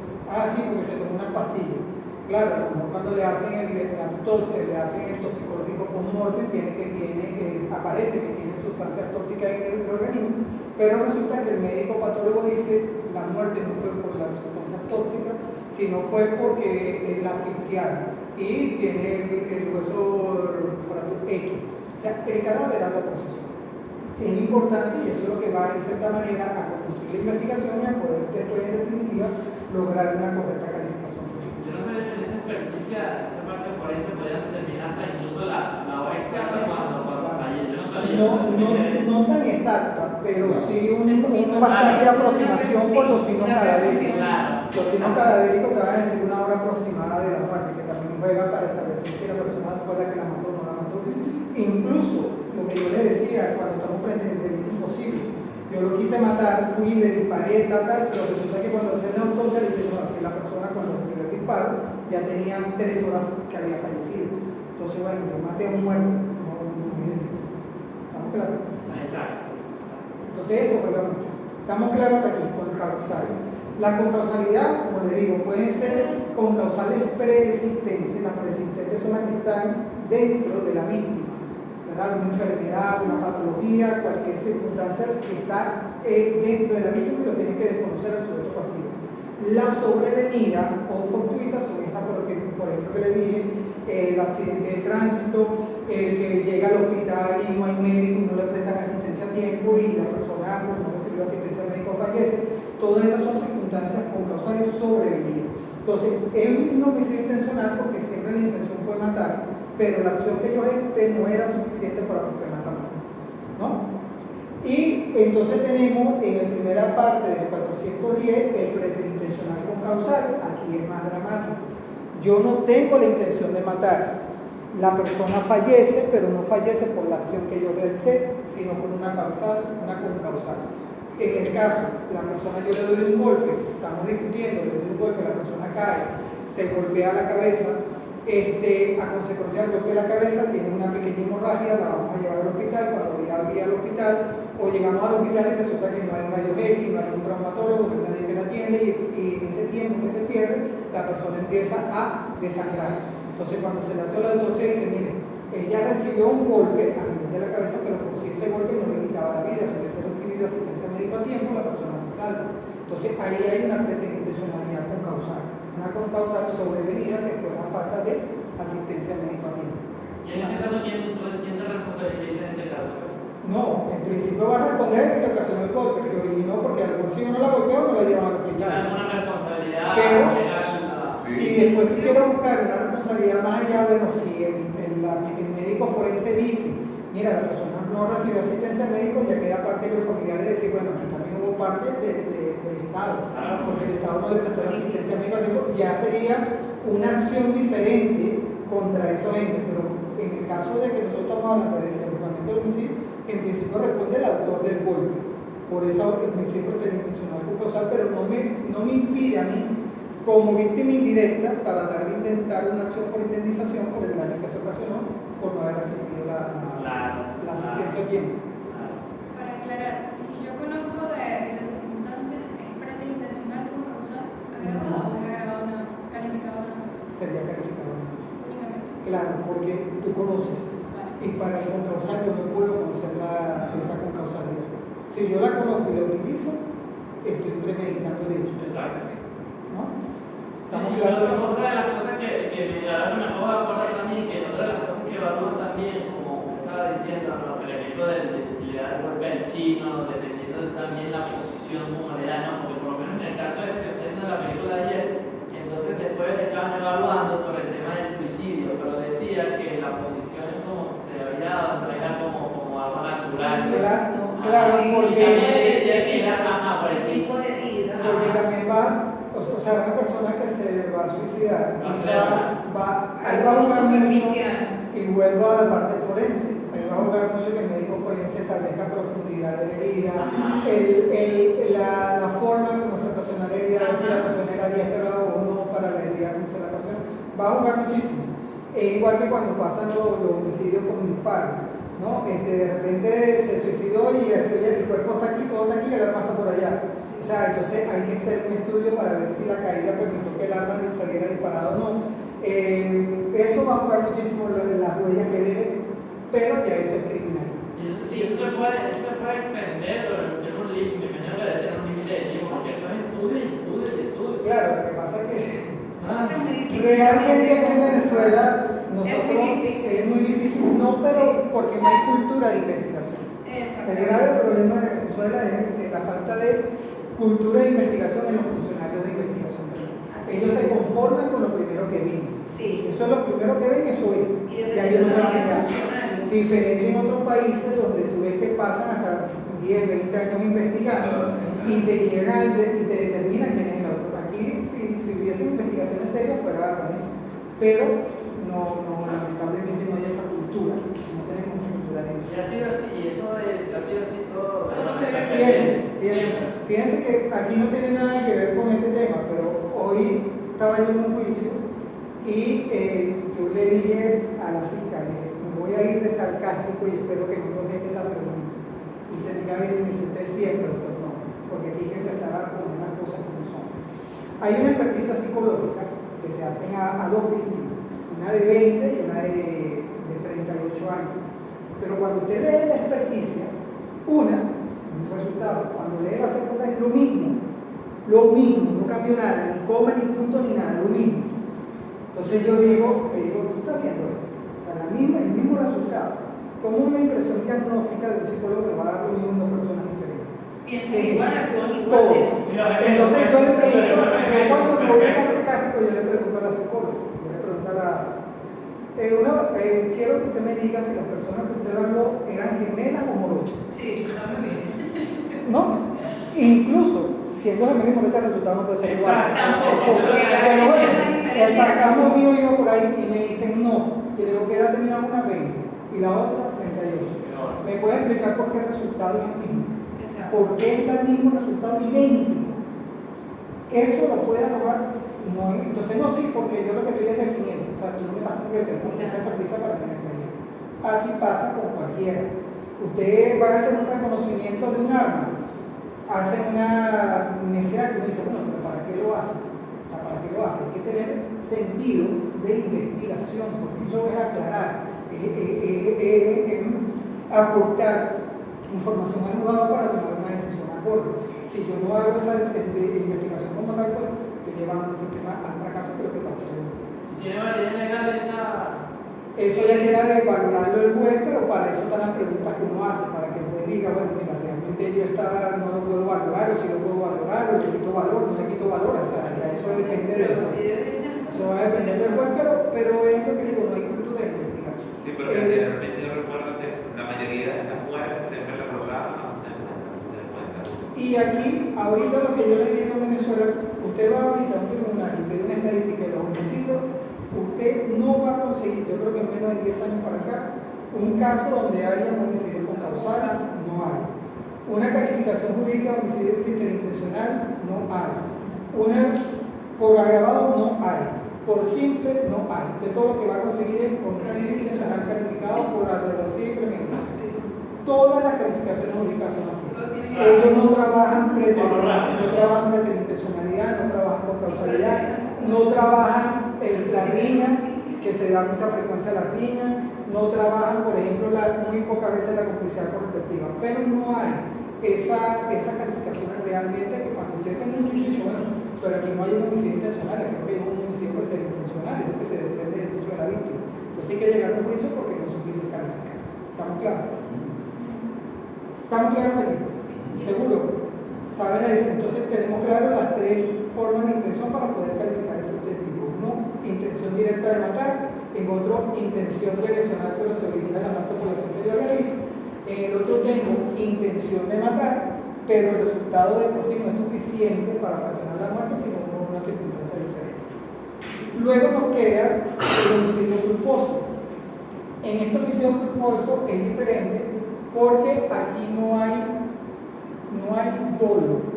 sí, porque se tomó una pastilla. Claro, como cuando le hacen la autopsia, le hacen el toxicológico post-mortem, aparece que tiene sustancias tóxicas en el organismo, pero resulta que el médico patólogo dice la muerte no fue por las sustancias tóxicas, sino fue porque la asfixiaron y tiene el hueso X. O sea, el cadáver habla por sí solo. Es importante y eso es lo que va en cierta manera a conducir la investigación y a poder después en definitiva lograr una correcta calificación. Yo no sabía que en esa experticia, esa parte forense podían determinar hasta incluso la hora exacta cuando fallé. Yo no sabía. No tan exacta, pero sí una bastante aproximación por los signos cadavéricos. Claro. Los signos cadavéricos te van a decir una hora aproximada de la muerte, que también juega para establecer si la persona fue la que la mató o no la mató. Incluso lo que yo les decía cuando estamos frente al delito imposible. Yo lo quise matar, fui, le disparé, tal, pero resulta que cuando hacen la autopsia le dicen que la persona cuando recibió el disparo ya tenía 3 horas que había fallecido. Entonces, bueno, yo maté a un muerto, no es delito. ¿Estamos claros? Exacto. Entonces eso juega mucho. Estamos claros hasta aquí con el causal. La concausalidad, como les digo, pueden ser concausales preexistentes. Las preexistentes son las que están dentro de la víctima. Una enfermedad, una patología, cualquier circunstancia que está dentro de la víctima y lo tiene que desconocer el sujeto pasivo. La sobrevenida o fortuita son estas, por ejemplo, que le dije, el accidente de tránsito, el que llega al hospital y no hay médico y no le prestan asistencia a tiempo y la persona por no recibir asistencia médica fallece. Todas esas son circunstancias concausales sobrevenidas. Entonces, es un homicidio intencional porque siempre la intención fue matar, pero la acción que yo ejecuté no era suficiente para ocasionar la muerte, ¿no? Y entonces tenemos en la primera parte del 410 el preterintencional concausal, aquí es más dramático. yo no tengo la intención de matar. La persona fallece, pero no fallece por la acción que yo realicé, sino por una causal, una concausal. En el caso, la persona, yo le doy un golpe, estamos discutiendo, le doy un golpe, la persona cae, se golpea la cabeza, a consecuencia del golpe de la cabeza tiene una pequeña hemorragia, la vamos a llevar al hospital. Cuando voy a ir al hospital, o llegamos al hospital y resulta que no hay un rayo X, no hay un traumatólogo, no hay nadie que la atiende, y en ese tiempo que se pierde, la persona empieza a desangrar. Entonces, cuando se le hace la autopsia, dice: mire, ella recibió un golpe a nivel de la cabeza, pero por si ese golpe no le quitaba la vida, si hubiese recibido asistencia médica a tiempo, la persona se salva. Entonces, ahí hay una preterintencionalidad concausal, una concausal sobrevenida que fue la falta de asistencia médica a tiempo. Y en ese caso, ¿quién se responsabiliza en ese caso? No, en principio va a responder el que le ocasionó el golpe, que originó, porque a lo mejor si uno la golpeó, no la llevan al hospital. Es una responsabilidad Pero, legal. si después quiero buscar una responsabilidad más allá, bueno, si el médico forense dice: mira, la persona no recibió asistencia médica, ya queda parte de los familiares decir: bueno, aquí también hubo parte del Estado, porque el Estado no le prestó la asistencia médica, ya sería una acción diferente contra esos entes. Pero en el caso de que nosotros estamos hablando del derribamiento del homicidio, en principio responde el autor del golpe. Por eso el principio interinstitucional concausal, pero no me impide a mí, como víctima indirecta, tratar de intentar una acción por indemnización por el daño que se ocasionó por no haber asistido la asistencia a tiempo. Para aclarar, si yo conozco de las circunstancias, ¿es preterintencional concausal agravada o es agravada una calificada nada más? Sería calificado. Únicamente. Claro, porque tú conoces. Y para el concausal yo no puedo conocer esa concausalidad. Si yo la conozco y la utilizo, estoy premeditando el hecho. Exacto. ¿No? Estamos claros. Otra de las cosas que me ahora me acabo de acordar también, que otra de las cosas que evalúan también, como estaba diciendo, ¿no? El ejemplo de si le da el golpe al chino, dependiendo también la posición como le da, ¿no? Porque por lo menos en el caso de la película de ayer, entonces después estaban evaluando sobre el tema del suicidio, pero decía que la posición es como se había dado, no era como algo natural. Claro, porque decía que era por el tipo de vida. Porque también va, o sea, una persona que se va a suicidar, ahí va a jugar mucho, y vuelvo a la parte forense, ahí va a jugar mucho que el médico forense establezca profundidad de la herida, la forma como se ocasionó la herida, a ver si la persona era diestra o no para la herida como se la ocasionó, va a jugar muchísimo. Igual que cuando pasan los homicidios con disparo, ¿no? De repente se suicidó y el cuerpo está aquí, todo está aquí y el arma está por allá. O sea, entonces hay que hacer un estudio para ver si la caída permitió que el arma saliera disparado o no. Eso va a jugar muchísimo las huellas que deje, pero ya eso es criminal. Y eso se puede extender durante un límite, me imagino que debe tener un límite de tiempo, porque eso es estudio. Claro, lo que pasa es que Es muy difícil. realmente aquí en Venezuela nosotros es muy difícil, no, pero porque no hay cultura de investigación. El grave problema de Venezuela es la falta de cultura de investigación en los funcionarios de investigación. Ellos se conforman con lo primero que ven. Sí. Eso es lo primero que ven, eso es. Y ahí no se van a dependiendo quedar. Diferente en otros países donde tú ves que pasan hasta 10, 20 años investigando y te llegan y te determinan quién es el autor. Aquí, si hubiesen investigaciones serias, fuera buenísimo. Pero lamentablemente no hay esa cultura. No tenemos esa cultura de Y ha sido así, y eso ha sido así todo. Siempre. Fíjense que aquí no tiene nada que ver con este tema, pero hoy estaba yo en un juicio y yo le dije a la fiscal, me voy a ir de sarcástico y espero que no me dejen la pregunta. Y se me queda viendo y me dice: usted siempre, doctor, no, porque aquí hay que empezar a poner las cosas como son. Hay una experticia psicológica que se hacen a dos víctimas, una de 20 y una de 38 años. Pero cuando usted lee la experticia, un resultado, cuando lee la segunda es lo mismo, no cambió nada, ni coma, ni punto, ni nada, lo mismo. Entonces yo le digo, tú estás viendo esto, o sea, el mismo resultado, como una impresión diagnóstica de un psicólogo me va a dar lo mismo en dos personas diferentes. Piensa igual, actúan igual. Todo. Entonces yo le pregunto, yo cuando me voy a ser sarcástico, yo le pregunto a la psicóloga, yo le pregunto a la... quiero que usted me diga si las personas que usted habló eran gemelas o morochas. Sí, está muy bien. ¿No? Incluso siendo gemelas y morochas, el resultado no puede ser igual. Tampoco, porque cada Pero quien bueno, piensa diferente. el sarcasmo mío iba por ahí y me dicen no. Y le digo, ¿qué edad tenía una? 20 y la otra 38. ¿Me puede explicar por qué el resultado es el mismo? Exacto. ¿Por qué es el mismo resultado idéntico? ¿Eso lo puede arrogar? No, entonces no, sí, porque yo lo que estoy es definiendo. O sea, tú no me estás porque te pones esa experticia para tener crédito. Así pasa con cualquiera. Usted va a hacer un reconocimiento de un arma, hace una necesidad que uno dice, bueno, pero ¿para qué lo hace? O sea, ¿para qué lo hace? Hay que tener sentido de investigación, porque eso es aclarar, aportar información al jugador para tomar una decisión acorde. Si yo no hago esa investigación como tal, pues estoy llevando un sistema al fracaso, que es lo que está ocurriendo. ¿Tiene validez legal esa? Eso ya queda de valorarlo el juez, pero para eso están las preguntas que uno hace, para que el juez diga, bueno, mira, realmente yo no lo puedo valorar, o si lo puedo valorar, o le quito valor, no le quito valor, o sea, ya eso depende del juez. Eso va a depender del juez, pero es lo que digo, no hay cultura de investigación. Sí, pero generalmente yo recuerdo que la mayoría de las muertes siempre la colocaban a usted en cuenta. Y aquí, ahorita lo que yo le digo en Venezuela, usted va ahorita a un tribunal y pide una estadística de los homicidios, usted no va a conseguir, yo creo que en menos de 10 años para acá, un caso donde haya un homicidio con causal, no hay. Una calificación jurídica de homicidio interintencional, no hay. Una por agravado, no hay. Por simple, no hay. Usted todo lo que va a conseguir es homicidio intencional calificado por alevosía y premeditación. Todas las calificaciones jurídicas son así. Ellos no trabajan preterintencionalidad, no trabajan con causalidad, no trabajan la riña, que se da mucha frecuencia a la riña, no trabajan, por ejemplo, muy pocas veces la complicidad correspectiva, pero no hay esas calificaciones realmente que cuando usted tiene un juicio, bueno, pero aquí no hay un homicidio intencional, aquí no hay un homicidio preterintencional, es lo que se depende del derecho de la víctima. Entonces hay que llegar a un juicio porque no supieron calificar. ¿Estamos claros? ¿Estamos claros aquí? ¿Seguro? ¿Saben la diferencia? Entonces tenemos claro las tres formas de intención para poder calificar esos tres tipos. Uno, intención directa de matar; en otro, intención de lesionar, pero se origina la mata por la acción que yo realizo; en el otro tengo intención de matar, pero el resultado de por sí no es suficiente para ocasionar la muerte, sino con una circunstancia diferente. Luego nos queda el homicidio culposo. En este homicidio culposo es diferente porque aquí no hay dolo.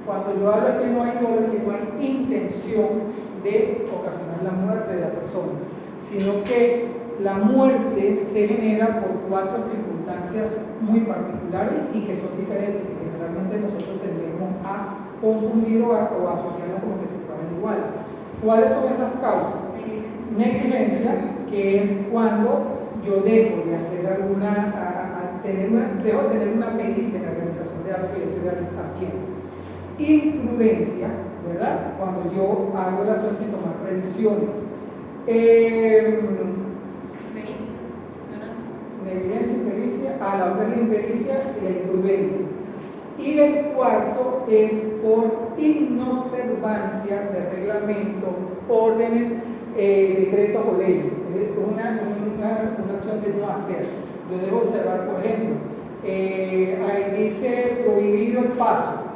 Cuando yo hablo de que no hay dolo, es que no hay intención de ocasionar la muerte de la persona, sino que la muerte se genera por 4 circunstancias muy particulares y que son diferentes, que generalmente nosotros tendemos a confundir o a asociarlas como que se fueran igual. ¿Cuáles son esas causas? Negligencia, que es cuando yo dejo de hacer dejo de tener una pericia en la realización de algo que yo estoy haciendo. Imprudencia, ¿verdad? Cuando yo hago la acción sin tomar previsiones. Negligencia, impericia, la otra es la impericia y la imprudencia. Y el cuarto es por inobservancia de reglamentos, órdenes, decretos o leyes. Es una acción de no hacer. Yo debo observar, por ejemplo, ahí dice prohibido el paso,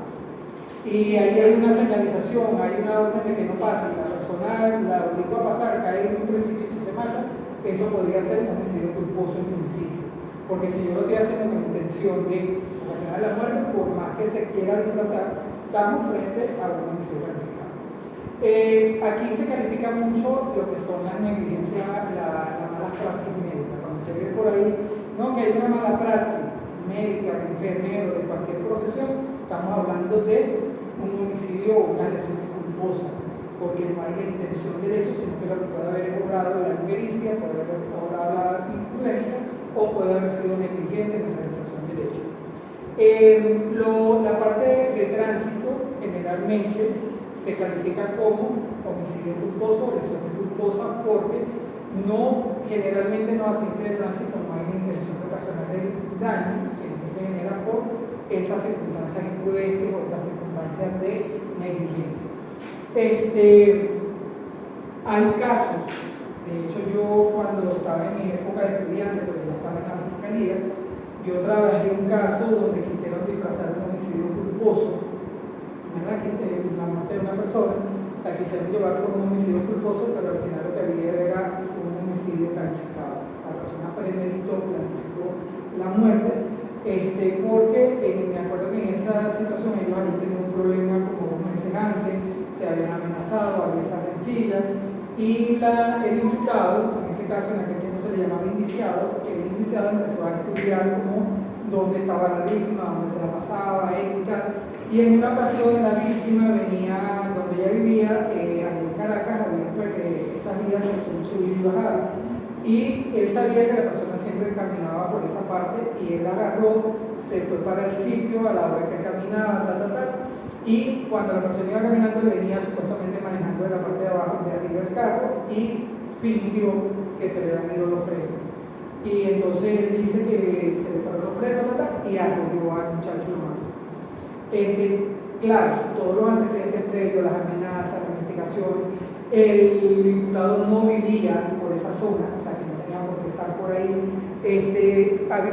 y ahí hay una señalización, hay una orden de que no pase, y la persona la obligó a pasar, cae en un precipicio y se mata. Eso podría ser un homicidio culposo en principio, porque si yo lo estoy haciendo con la intención de ocasionar la muerte, por más que se quiera disfrazar, estamos frente a un homicidio calificado. Aquí se califica mucho lo que son las negligencias, la mala praxis médica. Cuando usted ve por ahí, no, que hay una mala praxis médica, de enfermero, de cualquier profesión, estamos hablando de un homicidio o una lesión culposa, porque no hay la intención del hecho, sino que lo que puede haber es obrado la impericia, puede haber obrado la imprudencia, o puede haber sido negligente en la realización del hecho. La parte de tránsito generalmente se califica como homicidio culposo o lesión culposa, porque generalmente no accidente de tránsito no hay la intención de ocasionar el daño, sino que se genera por estas circunstancias imprudentes o estas circunstancias de negligencia. Hay casos, de hecho yo cuando estaba en mi época de estudiante, porque ya estaba en la fiscalía, yo trabajé un caso donde quisieron disfrazar un homicidio culposo, ¿verdad? Que la muerte de una persona, la quisieron llevar por un homicidio culposo, pero al final lo que había era un homicidio calificado. La persona premeditó, planificó la muerte, porque me acuerdo que en esa situación ellos habían tenido un problema como 2 meses antes, se habían amenazado, había esa rencilla, y el imputado, en ese caso en aquel tiempo se le llamaba indiciado, el indiciado empezó a estudiar como dónde estaba la víctima, dónde se la pasaba, y tal. Y en una ocasión la víctima venía donde ella vivía, allá en Caracas, había esas vías que son subida y bajada. Y él sabía que la persona siempre caminaba por esa parte y él agarró, se fue para el sitio a la hora que él caminaba, y cuando la persona iba caminando venía supuestamente manejando de la parte de abajo, de arriba del carro, y fingió que se le habían ido los frenos. Y entonces él dice que se le fueron los frenos y arrolló al muchacho humano. Claro, todos los antecedentes previos, las amenazas, las investigaciones, el imputado no vivía por esa zona, o sea que no tenía por qué estar por ahí.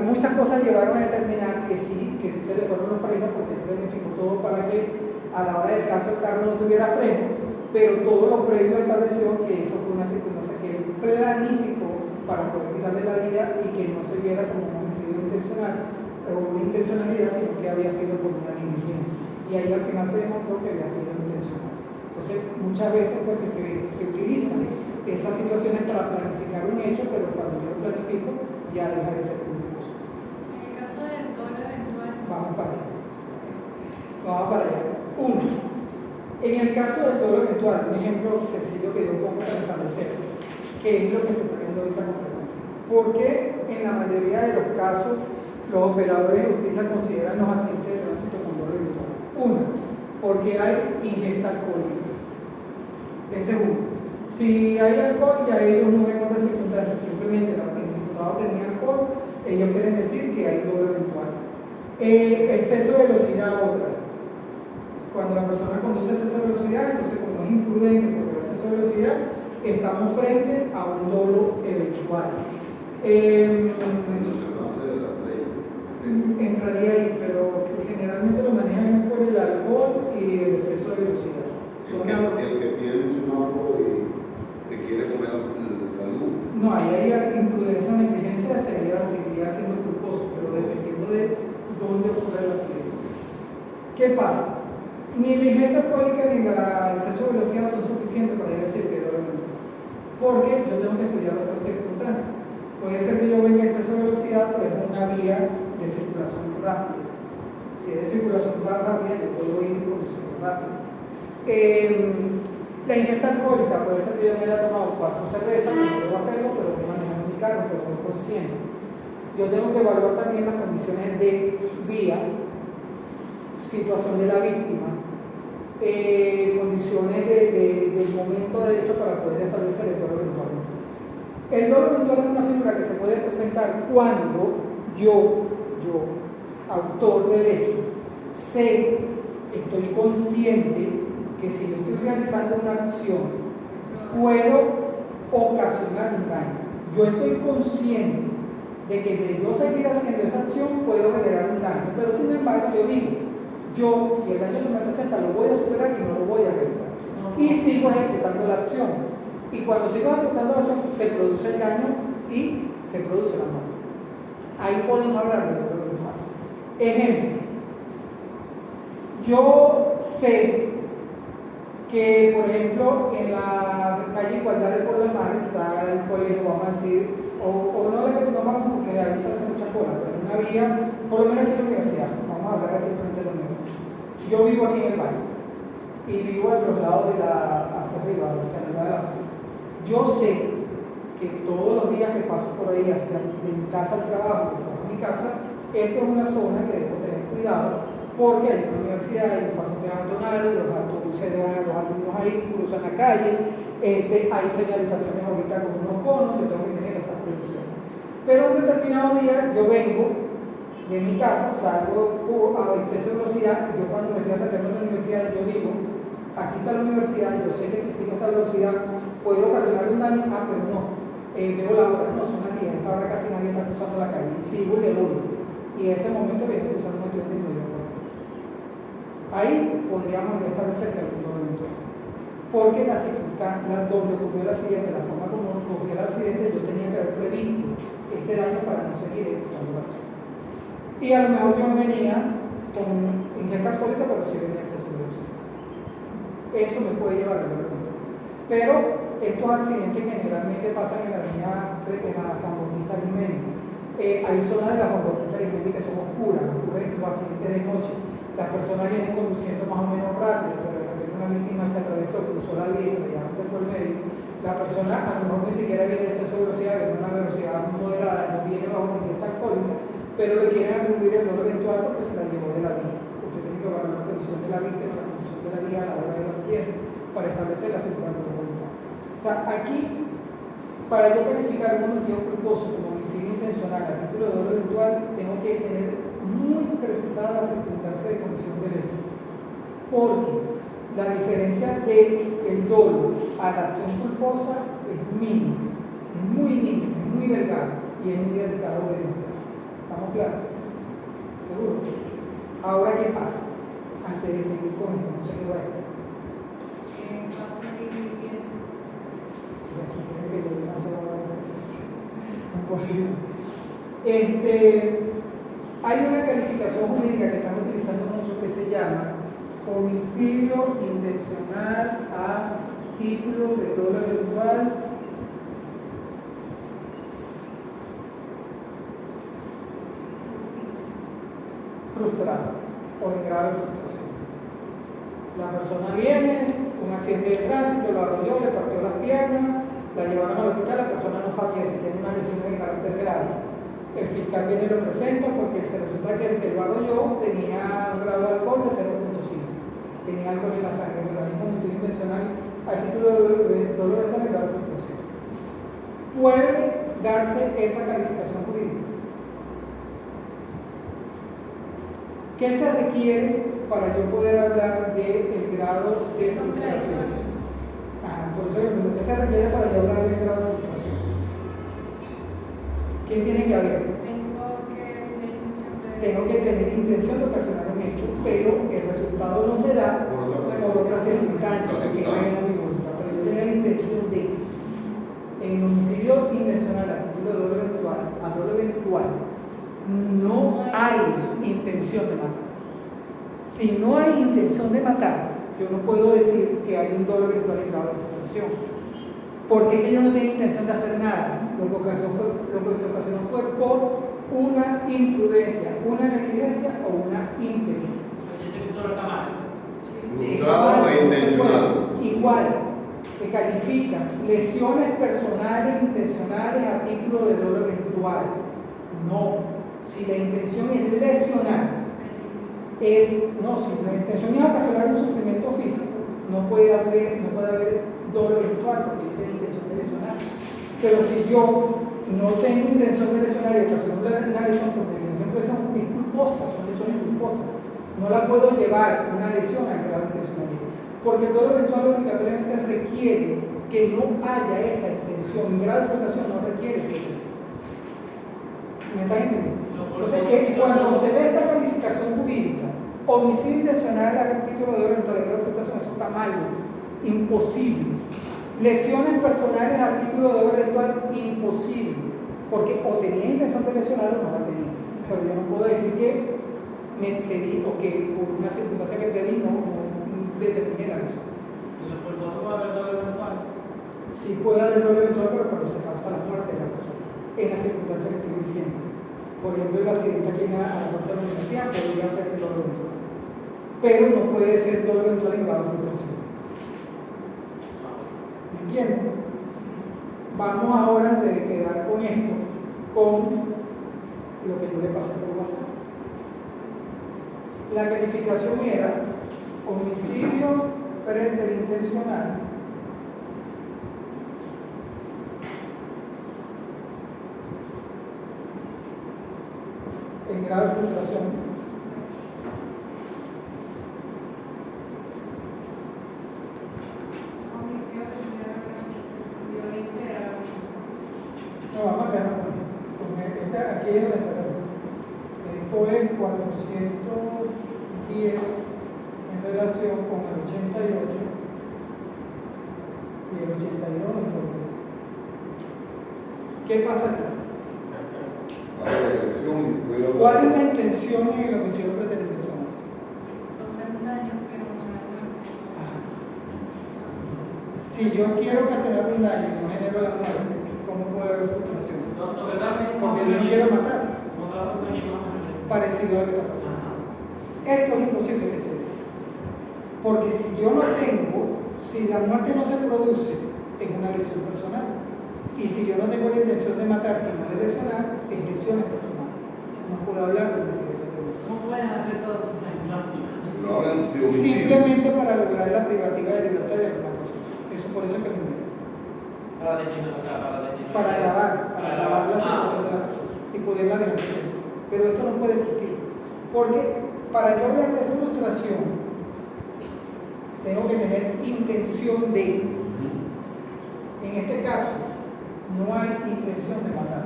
Muchas cosas llevaron a determinar que sí se le fueron los frenos, porque él planificó todo para que a la hora del caso el carro no tuviera freno, pero todo lo previo estableció que eso fue una circunstancia que él planificó para poder quitarle la vida y que no se viera como un homicidio intencional o una intencionalidad, sino que había sido por una negligencia. Y ahí al final se demostró que había sido intencional. Entonces, muchas veces pues, se utilizan esas situaciones para planificar un hecho, pero cuando yo lo planifico, ya deja de ser culposo. En el caso del dolo eventual. Vamos para allá. Uno, en el caso del dolo eventual, un ejemplo sencillo que yo pongo para establecer, que es lo que se está viendo ahorita con frecuencia. ¿Por qué en la mayoría de los casos los operadores de justicia consideran los accidentes de tránsito como dolo eventual? Uno, porque hay ingesta alcohólica. Ese es uno. Si hay alcohol, ya ellos no ven otras circunstancias, simplemente el imputado tenía alcohol, ellos quieren decir que hay dolo eventual. Exceso de velocidad, otra. Cuando la persona conduce a exceso de velocidad, entonces como es imprudente porque el exceso de velocidad, estamos frente a un dolo eventual. No se pase de la ley. Entraría ahí, pero generalmente lo manejan por el alcohol y el exceso de velocidad. El que tiene un semáforo y se quiere comer la luz. No, ahí hay imprudencia o negligencia, seguiría siendo culposo, pero dependiendo de dónde ocurre el accidente. ¿Qué pasa? Ni la ingesta alcohólica ni el exceso de velocidad son suficientes para yo decir que es dolo eventual, porque yo tengo que estudiar otras circunstancias. Puede ser que yo venga exceso de velocidad, pero es una vía de circulación rápida. Si es de circulación más rápida, yo puedo ir conduciendo rápido. La ingesta alcohólica puede ser que yo me haya tomado 4 cervezas, no debo hacerlo, pero voy manejando mi carro, pero voy consciente. Yo tengo que evaluar también las condiciones de vía, situación de la víctima, condiciones del momento de hecho para poder establecer el dolo eventual. El dolo eventual es una figura que se puede presentar cuando yo, autor del hecho, estoy consciente que si yo estoy realizando una acción, puedo ocasionar un daño. Yo estoy consciente de que de yo seguir haciendo esa acción puedo generar un daño, pero sin embargo yo digo, si el daño se me presenta, lo voy a superar y no lo voy a realizar. Y sigo ejecutando la acción. Y cuando sigo ejecutando la acción, se produce el daño y se produce la muerte. Ahí podemos hablar de dolo eventual. Ejemplo, yo sé que, por ejemplo, en la calle Igualdad de Por la Mar está el colegio, vamos a decir, o no vamos porque ahí se hace mucha cola, pero en una vía, por lo menos aquí en la universidad, vamos a hablar aquí frente a la universidad. Yo vivo aquí en el valle y vivo a los lados hacia arriba, hacia el lado de la plaza. Yo sé que todos los días que paso por ahí, de mi casa al trabajo, de trabajo a mi casa, esto es una zona que debo tener cuidado porque hay una universidad, hay un paso peatonal, los autobuses dejan a los alumnos ahí, cruzan la calle, hay señalizaciones ahorita con unos conos, yo tengo que tener esa previsión. Pero un determinado día yo vengo de mi casa, salgo a exceso de velocidad, yo cuando me estoy acercando a la universidad, yo digo, aquí está la universidad, yo sé que si sigo esta velocidad puedo ocasionar un daño, pero no, veo la hora, no, son las 10, esta hora casi nadie está cruzando la calle, y sigo y le doy. Y en ese momento viene cruzando un estudiante y me dio. Ahí podríamos establecer que hay un dolo eventual. porque la circunstancia donde ocurrió el accidente, la forma como ocurrió el accidente, yo tenía que haber previsto ese daño para no seguir ejecutando la acción. Y a lo mejor yo no venía con ingesta alcohólica, pero sí venía exceso de velocidad. Eso me puede llevar al dolor eventual. Pero estos accidentes generalmente pasan en la avenida Juan Bautista Arismendi. Hay zonas de la Juan Bautista Arismendi que son oscuras, ocurren los accidentes de noche. Las personas vienen conduciendo más o menos rápido, pero de repente una víctima se atravesó, cruzó la vía y se le llevaron por medio. La persona a lo mejor ni siquiera viene a exceso de velocidad, viene a una velocidad moderada, no viene bajo la ingesta alcohólica, pero le quieren atribuir el dolor eventual porque se la llevó de la vía. Usted tiene que evaluar la condición de la víctima, la condición de la vía a la hora del accidente para establecer la figura del dolor eventual. O sea, aquí, para yo calificar un homicidio culposo como homicidio intencional a título de dolor eventual, tengo que tener muy precisada la circunstancia de comisión del hecho. Porque la diferencia del dolo a la acción culposa es mínima, es muy mínima, es muy delgada y es muy delicado de demostrar. ¿Estamos claros? ¿Seguro? Ahora, ¿qué pasa? Antes de seguir con esto, no sé qué va a estar. 4 y 10. Si quieren que yo diga solo ahora, es imposible. Hay una calificación jurídica que estamos utilizando mucho que se llama homicidio intencional a título de dolo eventual frustrado o en grave frustración. La persona viene, un accidente de tránsito, lo arrolló, le partió las piernas, la llevaron al hospital, la persona no fallece, tiene una lesión de carácter grave. El fiscal viene y lo presenta porque se resulta que el que lo arrolló tenía un grado de alcohol de 0.5, tenía alcohol en la sangre, pero el homicidio intencional a título de dolor eventual en grave frustración. Puede darse esa calificación jurídica. ¿Qué se requiere para yo poder hablar del grado de frustración? Por eso lo que se requiere para yo hablar del grado de frustración. ¿Qué tiene que haber? Tengo que tener intención de ocasionar un hecho, pero el resultado no se da por otras circunstancias que vayan a mi voluntad. Pero yo tenía la intención de, en homicidio intencional a título de dolo eventual, no hay intención de matar. Si no hay intención de matar, yo no puedo decir que hay un dolo eventual en grado de frustración. Porque que yo no tenía intención de hacer nada. Lo que se ocasionó fue por una imprudencia, una negligencia o una impericia. Ese título está mal. Frustrado e intencional. Igual, se califican lesiones personales intencionales a título de dolo eventual. No. Si la intención es lesionar, si la intención es ocasionar un sufrimiento físico, no puede haber dolo eventual porque yo tengo intención de lesionar. Pero si yo no tengo intención de lesionar y ocasiono una lesión porque la lesión es culposa, son lesiones culposas, no la puedo llevar una lesión al grado intencionalismo. Porque el dolo eventual obligatoriamente requiere que no haya esa intención. En grado de frustración no requiere esa intención. ¿Me están entendiendo? Entonces, cuando se ve esta calificación jurídica, homicidio intencional a título de dolo eventual en grado de frustración, eso está mal, imposible. Lesiones personales a título de dolo eventual, imposible. Porque o tenía intención de lesionar o no la tenía. Pero yo no puedo decir que me excedí o que por una circunstancia que preví no determiné la lesión. ¿En los culposos puede haber dolo eventual? Sí puede haber dolo eventual, pero cuando se causa la muerte de la persona, en la circunstancia que estoy diciendo. Por ejemplo, el accidente aquí a la puerta de la universidad podría ser el dolo eventual. Pero no puede ser dolo eventual en grado de frustración. ¿Me entienden? Vamos ahora, antes de quedar con esto, con lo que yo le pasé por WhatsApp. La calificación era homicidio preterintencional en grado de frustración. No, vamos a quedarnos con esto. Aquí es donde está. Esto es 410 en relación con el 88 y el 82 del Código. ¿Qué pasa aquí? Para la agresión y después ¿Cuál es la intención en el homicidio preterintencional? Causar un daño, pero no la muerte. Si yo quiero ocasionar un daño y no genero la muerte, ¿cómo puede haber frustración? No, ¿verdad? Porque yo no quiero matar, Como trabajo con mi mamá. parecido a lo que está pasando. Esto es imposible que sea. Porque si yo no tengo, si la muerte no se produce, es una lesión personal. Y si yo no tengo la intención de matar, sino de lesionar, es lesiones personales. No puedo hablar de homicidio preterintencional. ¿Cómo pueden hacer esos diagnósticos? no hablan de homicidio. Simplemente para lograr la privativa de libertad de alguna persona. Eso por eso es que lo inventan. Para definir, o sea, para definir. Para grabar la situación de la persona y poderla denunciar. Pero esto no puede existir. Porque para yo hablar de frustración, tengo que tener intención de. En este caso, no hay intención de matar.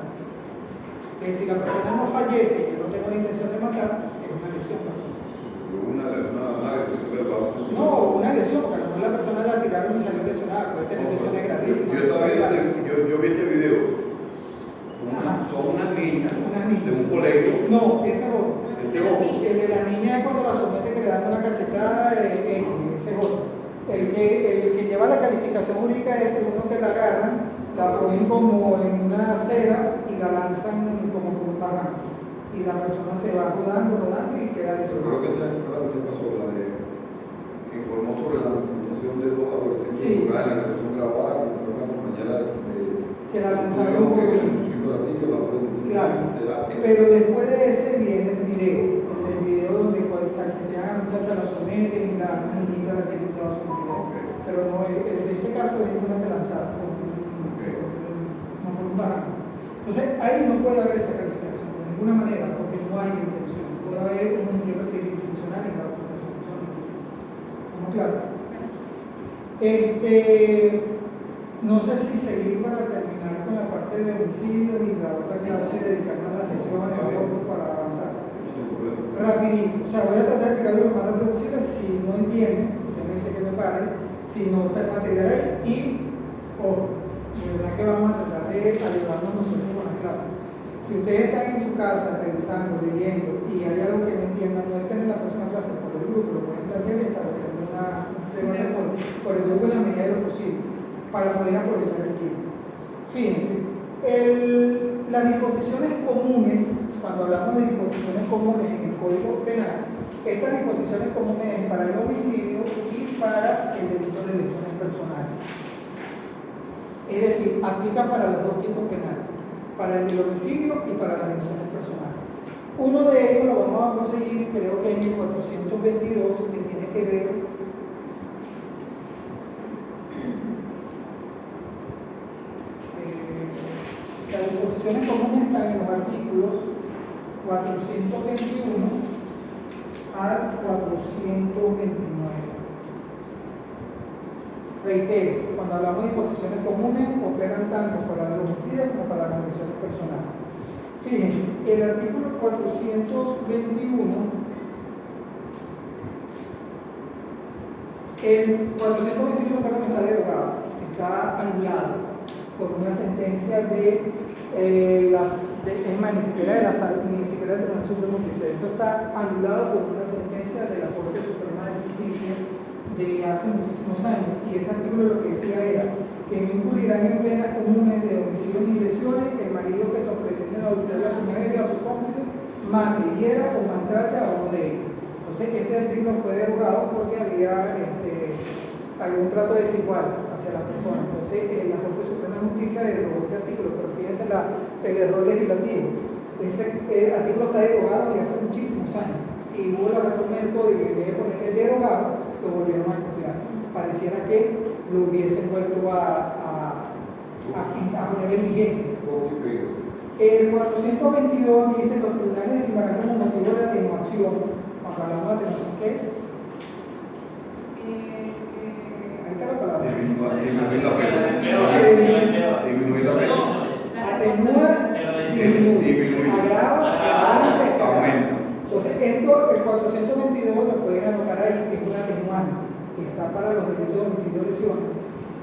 Que si la persona no fallece y yo no tengo la intención de matar, es una lesión personal. Una agresión verbal. No, una lesión, porque a lo mejor la persona la tiraron y salió lesionada, puede tener lesiones gravísimas. Yo vi este video. Ajá. Son unas niñas Unas niñas. de un colegio. No, ese es otro. Este otro. El de la niña es cuando la someten que le dan una cachetada, ese es otro. El que lleva la calificación jurídica es uno que la agarran, la ponen como en una acera y la lanzan como por un barranco. Y la persona se va rodando y queda Yo lesionada. creo que esta fue la que usted pasó, la de que informó sobre la manipulación de los adolescentes Sí. en la agresión grabada, que fue una compañera de Que la lanzaron por Claro, pero después de ese viene el video donde cachetean a la muchacha, la someten y la niñita la tienen toda sometida. Pero no, en este caso es una que lanzaron por un barranco. Entonces ahí no puede haber esa calificación de ninguna manera, porque no hay intención. Puede haber un homicidio preterintencional en la frustración. ¿Estamos claros? No sé si seguir para terminar con la parte de homicidios y la otra clase dedicarnos a las lesiones o algo para avanzar. Rapidito, o sea, voy a tratar de explicarlo lo más rápido posible. Si no entienden, usted me dice que me pare, si no está el material ahí y, ojo, de verdad que vamos a tratar de ayudarnos nosotros con las clases. Si ustedes están en su casa revisando, leyendo y hay algo que no entiendan, no esperen la próxima clase por el grupo, lo pueden plantear y establecer un debate por el grupo en la medida de lo posible, para poder aprovechar el tiempo. Fíjense, las disposiciones comunes, cuando hablamos de disposiciones comunes en el Código Penal, estas disposiciones comunes es para el homicidio y para el delito de lesiones personales. Es decir, aplica para los dos tipos penales, para el del homicidio y para las lesiones personales. Uno de ellos lo vamos a conseguir, creo que en el 422, que tiene que ver las disposiciones comunes están en los artículos 421 al 429. Reitero, cuando hablamos de disposiciones comunes, operan tanto para el homicidio como para las lesiones personales. Fíjense, el artículo 421, está derogado, está anulado por una sentencia ni siquiera del Tribunal Supremo de Justicia. Eso está anulado por una sentencia de la Corte Suprema de Justicia de hace muchísimos años, y ese artículo lo que decía era que no incurrirán en penas comunes de homicidio ni lesiones el marido que sorprende a adulterar a su mujer o a su cómplice, mate, hiera o maltrate a uno de ellos. Entonces este artículo fue derogado porque había un trato desigual hacia la persona. Entonces la Corte Suprema de Justicia derogó ese artículo, pero fíjense el error legislativo. Ese artículo está derogado desde hace muchísimos años, y hubo la reforma del código y en vez de ponerle derogado, lo volvieron a copiar. Pareciera que lo hubiesen vuelto a poner en vigencia. El 422 dice: los tribunales estimarán como motivo de atenuación. Cuando hablamos de atenuación, ¿qué? Ahí está la palabra. Disminuir la pena. Disminuir la pena. Atenúa, disminuye. Agrava, aumenta. Entonces, el 422 lo pueden anotar ahí, es un atenuante, que está para los delitos de homicidio y lesiones.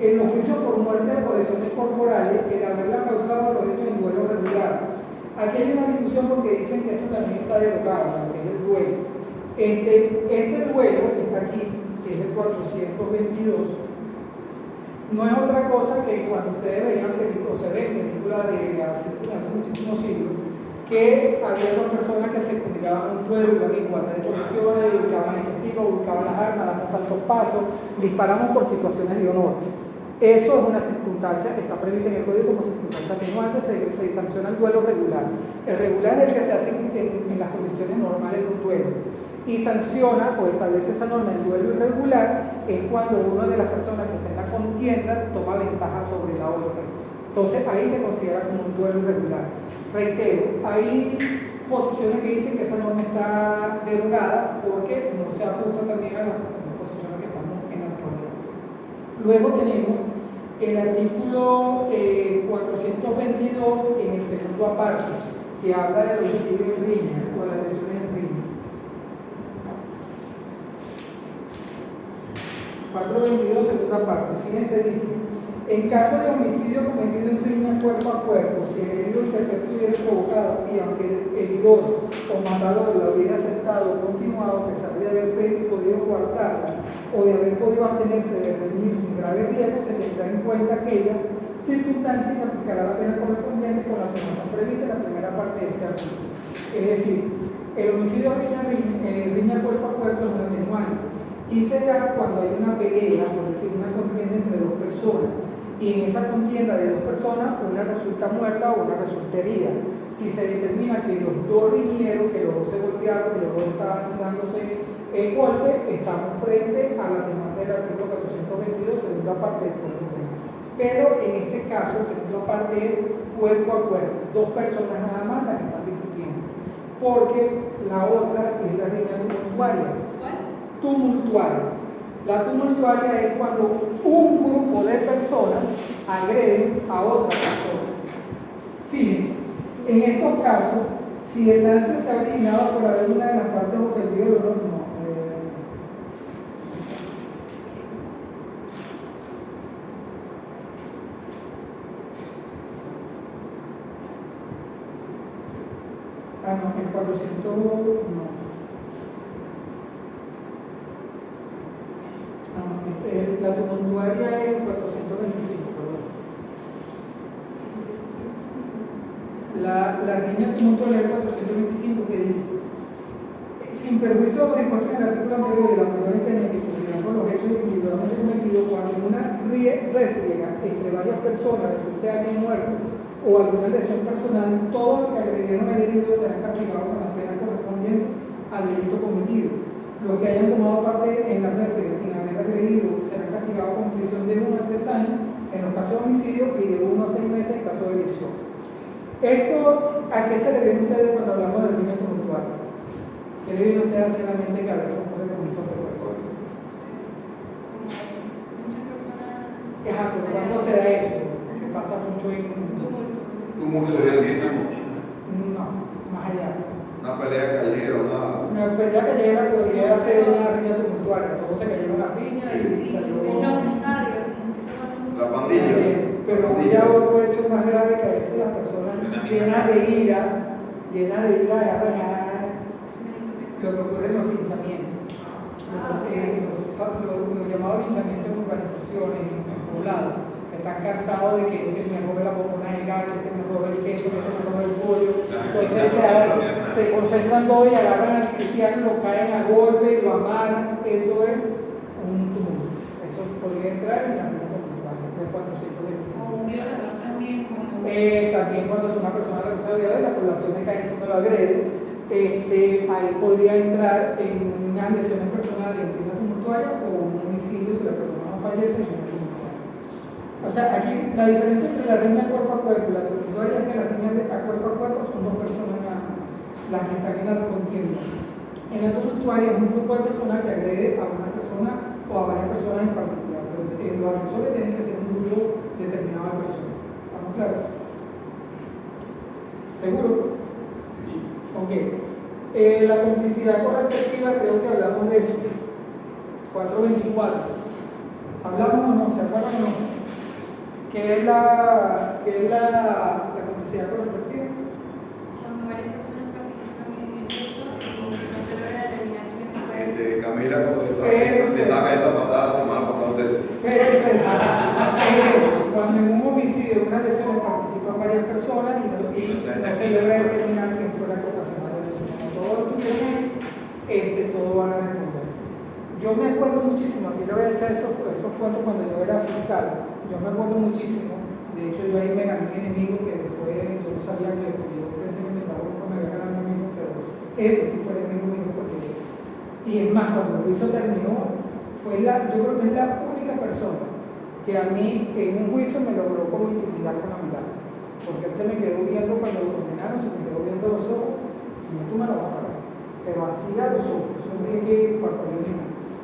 En los juicios por muerte de por lesiones corporales, el haberla causado los hechos en duelo regular. Aquí hay una discusión porque dicen que esto también está derogado, que es el duelo. Este duelo que está aquí, que es el 422, no es otra cosa que cuando ustedes veían películas, o se ven películas de hace muchísimos siglos, que había dos personas que se comunicaban un duelo, iban en igualdad de condiciones, buscaban el testigo, buscaban las armas, daban tantos pasos, disparaban por situaciones de honor. Eso es una circunstancia que está prevista en el código como circunstancia atenuante, se sanciona el duelo regular. El regular es el que se hace en las condiciones normales de un duelo. Y sanciona o establece esa norma el duelo irregular es cuando una de las personas que está en la contienda toma ventaja sobre la otra. Entonces ahí se considera como un duelo irregular. Reitero, hay posiciones que dicen que esa norma está derogada porque no se ajusta también a las posiciones que estamos en la actualidad. Luego tenemos el artículo 422 en el segundo aparte, que habla de los homicidios en riña o las lesiones en riña. 422, segunda parte. Fíjense, dice: en caso de homicidio cometido en riña cuerpo a cuerpo, si el herido este efecto hubiera provocado y aunque el heridor o matador lo hubiera aceptado o continuado, a pesar de haber podido coartarla o de haber podido abstenerse de reunir sin grave riesgo, se tendrá en cuenta aquella circunstancia y se aplicará la pena correspondiente con la atenuación prevista en la primera parte de este artículo. Es decir, el homicidio riña cuerpo a cuerpo es un atenuante y se da cuando hay una pelea, por decir, una contienda entre dos personas, y en esa contienda de dos personas una resulta muerta o una resulta herida. Si se determina que los dos riñeros, que los dos se golpearon, que los dos estaban dándose el golpe, estamos frente a la demanda del artículo 422, segunda parte del Código Penal. Pero en este caso, la segunda parte es cuerpo a cuerpo, dos personas nada más las que están discutiendo, porque la otra es la riña tumultuaria. ¿Cuál? Tumultuaria. La tumultuaria es cuando un grupo de personas agreden a otra persona. Fíjense, en estos casos, si el lance se ha originado por alguna de las partes ofendidas, el 400 no. La tumultuaria es el 425, perdón. La riña tumultuaria es el 425 que dice: sin perjuicio de los dispuestos en el artículo anterior de las mayores penas que consideran por los hechos individualmente cometidos, cuando en una refriega entre varias personas resulte alguien muerto o alguna lesión personal, todos los que agredieron al herido serán castigados con las penas correspondientes al delito cometido. Los que hayan tomado parte en la refriega sin haber agredido serán castigados con prisión de 1 a 3 años en los casos de homicidio y de 1 a 6 meses en caso de lesión. ¿Esto a qué se le viene a ustedes cuando hablamos del riña tumultuaria? ¿Qué le viene a ustedes hacia la mente que a veces ocurre con mucha frecuencia? Muchas personas. Ajá, pero ¿cuándo se da eso? Porque pasa mucho en... Tumulto de fiesta, No, más allá. una pelea callejera, Una pelea callejera podría ser una riña tumultuaria. Todos se cayeron la piña y salió... En los estadios, eso pasa mucho. La pandilla. Pero había otro hecho más grave que a veces las personas llenas de ira agarran a lo que ocurre en los linchamientos. Los llamados linchamientos en urbanizaciones, en poblados. Están cansados de que este me robe la bombonera, que este me robe el queso, que este me robe el pollo. Entonces se concentran todos y agarran al cristiano, lo caen a golpe, lo amarran. Eso es un tumulto. Eso podría entrar en la riña tumultuaria del 425. O un violador también. También cuando es una persona de responsabilidad y la población de calle encima lo agrede, ahí podría entrar en unas lesiones personales en riña tumultuaria o un homicidio si la persona no fallece en riña tumultuaria. O sea, aquí la diferencia entre la riña cuerpo a cuerpo y la tumultuaria es que la riña a cuerpo a cuerpo son dos personas las que están en la contienda. En la tumultuaria es un grupo de personas que agrede a una persona o a varias personas en particular, pero los agresores tienen que ser un grupo determinado de personas. ¿Estamos claros? ¿Seguro? Sí. Ok. La complicidad correspectiva, creo que hablamos de eso. 424. ¿Hablamos o no? ¿Se acuerdan o no? ¿Qué es la complicidad correspectiva? Cuando varias personas participan en el curso y no se logra determinar quién fue. Camila, cuando te saca esta patada la semana pasada usted. Cuando en un homicidio, una lesión, participan varias personas y no se logra determinar quién fue la que ocasionó la lesión. Como todos estuvieron ahí, todos van a responder. Yo me acuerdo muchísimo, aquí le voy a echar esos cuentos cuando yo era fiscal. Yo me acuerdo muchísimo, de hecho yo ahí me gané un enemigo que después yo no sabía que yo pensé que mi trabajo me había ganado un enemigo, pero ese sí fue el enemigo mío porque, y es más, cuando el juicio terminó, yo creo que es la única persona que a mí en un juicio me logró como intimidar con la mirada, porque él se me quedó viendo cuando lo condenaron, se me quedó viendo los ojos, y no tú me lo vas a pagar, pero así a los ojos, yo me dije que parpadeó.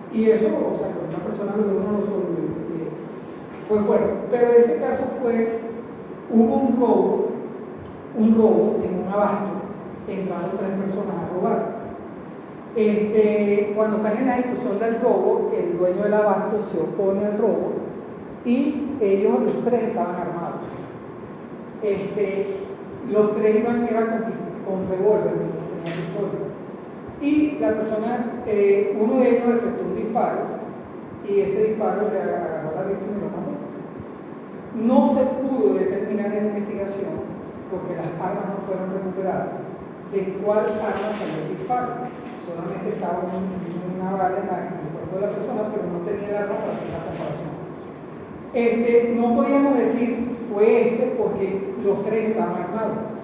Y eso, o sea, que una persona lo ve uno a los ojos y le dice que fue fuerte. Pero ese caso hubo un robo en un abasto, entraron 3 personas a robar. Cuando están en la ejecución del robo, el dueño del abasto se opone al robo y ellos, los 3, estaban armados. Los 3 eran con revólver, no tenían pistola. Y la persona, uno de ellos efectuó un disparo y ese disparo le agarró a la víctima y lo mató. No se pudo determinar en la investigación, porque las armas no fueron recuperadas, de cuál arma salió el disparo. Solamente estaba una bala en el cuerpo de la persona, pero no tenía el arma para hacer la comparación. No podíamos decir fue porque los 3 estaban armados.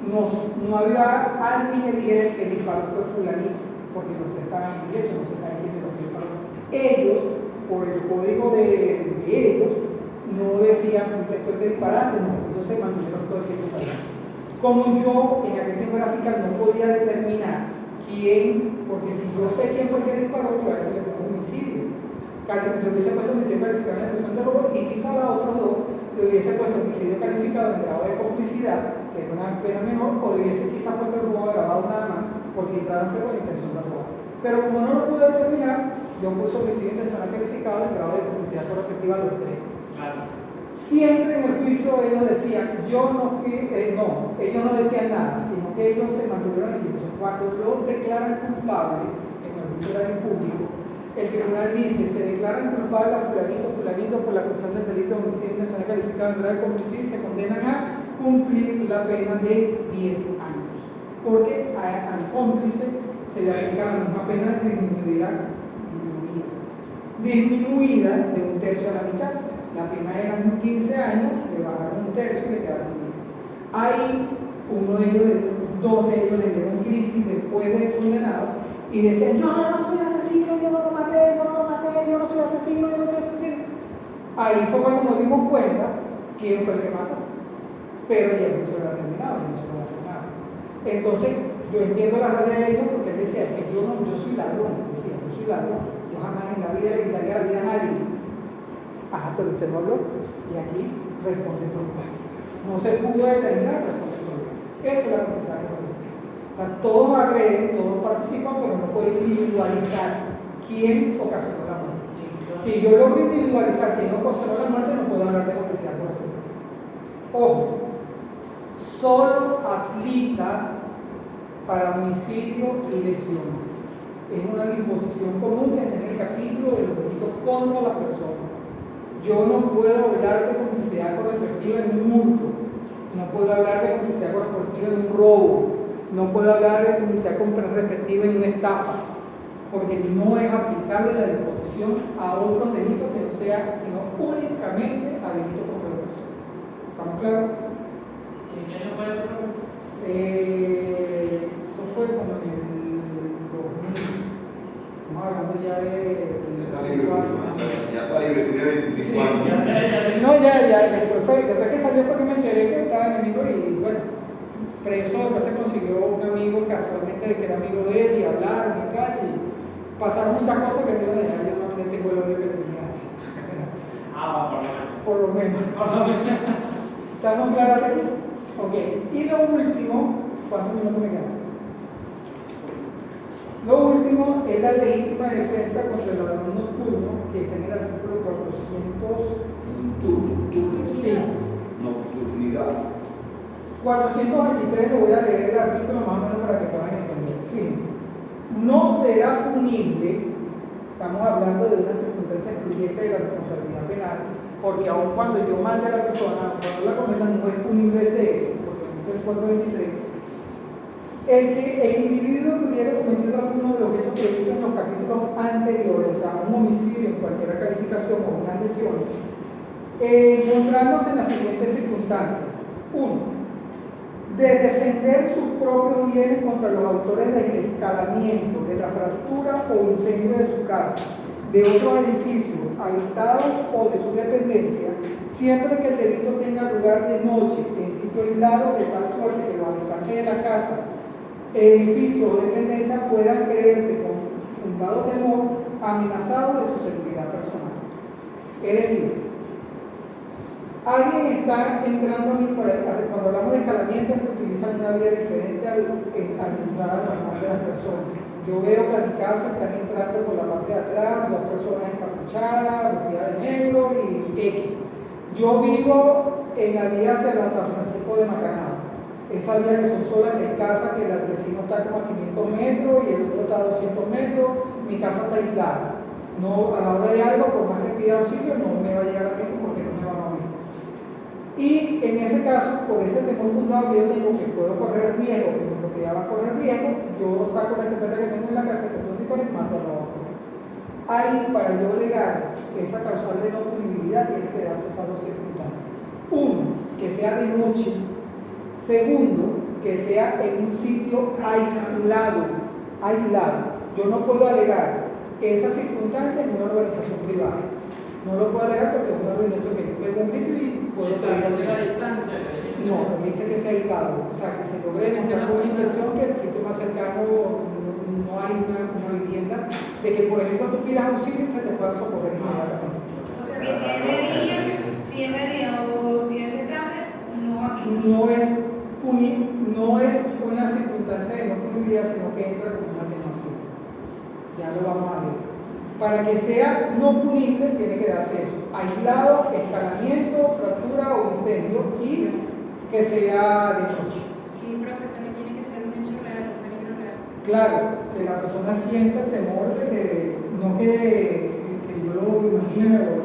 No había alguien que dijera que el disparo fue fulanito, porque los 3 estaban en silencio, no se sabe quién de los disparó. Ellos, por el código de ellos, no decían un texto de disparate, no, ellos se mantuvieron todo el tiempo para. Como yo en aquel tiempo era fiscal no podía determinar quién, porque si yo sé quién fue el que disparó, yo a veces le pongo homicidio. Le hubiese puesto homicidio calificado en la expresión de robo y quizá a los otros 2 le hubiese puesto homicidio calificado en grado de complicidad, que es una pena menor, o le hubiese quizá puesto el robo agravado nada más, porque entraron fue con la intención de robar. Pero como no lo pude determinar, yo puse homicidio intencional calificado en grado de complicidad correspectiva a los 3. Claro. Siempre en el juicio ellos decían, yo no fui, no, ellos no decían nada, sino que ellos se mantuvieron en silencio. Cuando lo declaran culpable, en el juicio oral público, el tribunal dice, se declaran culpable a fulanito por la acusación del delito de homicidio intencional calificado en grado de complicidad y se condenan a cumplir la pena de 10 años. Porque al cómplice se le aplica la misma pena de disminuida de 1/3 a la mitad. La pena eran 15 años, le bajaron 1/3 y le quedaron 1. Ahí dos de ellos le dieron crisis después de condenado y decían, yo no soy asesino, yo no lo maté, yo no soy asesino. Ahí fue cuando nos dimos cuenta quién fue el que mató. Pero ya el juicio era terminado, ya no se puede hacer nada. Entonces, yo entiendo la realidad de ellos porque él decía, es que yo soy ladrón, yo jamás en la vida le quitaría la vida a nadie. Pero usted no habló y aquí responde por juez. No se pudo determinar, responde por juez. Eso es la complicidad correspectiva. O sea, todos agreden, todos participan, pero no puedes individualizar quién ocasionó la muerte. Si yo logro individualizar quién ocasionó la muerte, no puedo hablar de complicidad correspectiva. Ojo, solo aplica para homicidio y lesiones. Es una disposición común que está en el capítulo de los delitos contra la persona. Yo no puedo hablar de complicidad correspectiva en un hurto, no puedo hablar de complicidad correspectiva en un robo, no puedo hablar de complicidad correspectiva en una estafa, porque no es aplicable la disposición a otros delitos que no sea, sino únicamente a delitos contra la persona. ¿Estamos claros? ¿Y en qué año fue eso? Eso fue como en el 2000. Estamos hablando ya de... Ya está libre, tiene 25 años. Ya. No, después que salió fue que me enteré que estaba enemigo y bueno, preso, después se consiguió un amigo casualmente de que era amigo de él y hablaron y tal, y pasaron muchas cosas que yo no le tengo el odio que le tenía antes. Por lo menos. ¿Estamos claros hasta aquí? Ok, y lo último, ¿cuántos minutos me quedan? Lo último último es la legítima defensa contra el ladrón nocturno, que está en el artículo 400. Sí. Nocturnidad. 423, le voy a leer el artículo más o menos para que puedan entender. Fíjense, no será punible, estamos hablando de una circunstancia excluyente de la responsabilidad penal, porque aun cuando yo mate a la persona, cuando la cometa, no es punible ese hecho, porque dice el 423, el individuo que hubiera cometido alguno de los hechos previstos en los capítulos anteriores, o sea, un homicidio en cualquier calificación o una lesión, encontrándose en las siguientes circunstancias. 1. De defender sus propios bienes contra los autores del escalamiento, de la fractura o incendio de su casa, de otros edificios habitados o de su dependencia, siempre que el delito tenga lugar de noche, en sitio aislado, de tal suerte que los habitantes de la casa, edificio o dependencia puedan creerse con fundado temor amenazados de su seguridad personal. Es decir, alguien está entrando a mí, cuando hablamos de escalamiento, es que utilizan una vía diferente a la entrada normal de las personas. Yo veo que a mi casa están entrando por la parte de atrás, 2 personas encapuchadas, vestidas de negro y X. Yo vivo en la vía hacia la San Francisco de Macanao. Esa vía que son solas, que hay casa que el vecino está como a 500 metros y el otro está a 200 metros, mi casa está aislada. No, a la hora de algo, por más que pida auxilio, no me va a llegar a tiempo porque no me van a oír. Y en ese caso, por ese temor fundado que yo tengo, que puedo correr riesgo, que mi propiedad va a correr riesgo, yo saco la escopeta que tengo en la casa, que estoy con y mato a la otra. Ahí, para yo alegar esa causal de no punibilidad, tiene que darse esas 2 circunstancias. 1, que sea de noche. Segundo, que sea en un sitio aislado. Yo no puedo alegar esa circunstancia en una organización privada. No lo puedo alegar porque es una organización que yo pego un grito y puedo pedir distancia. No, lo que dice que sea aislado. O sea, que se logre demostrar con una inversión que el sitio más cercano no hay una vivienda, de que por ejemplo tú pidas auxilio y te puedan socorrer inmediatamente. O sea, que si es de día, si es de día o si es de tarde, no aplica. No es una circunstancia de no punibilidad, sino que entra como una atenuación. Ya lo vamos a ver. Para que sea no punible, tiene que darse eso: aislado, escalamiento, fractura o incendio, y que sea de noche. Y, profe, también tiene que ser un hecho real, un peligro real. Claro, que la persona sienta el temor de que, no que yo lo imagine.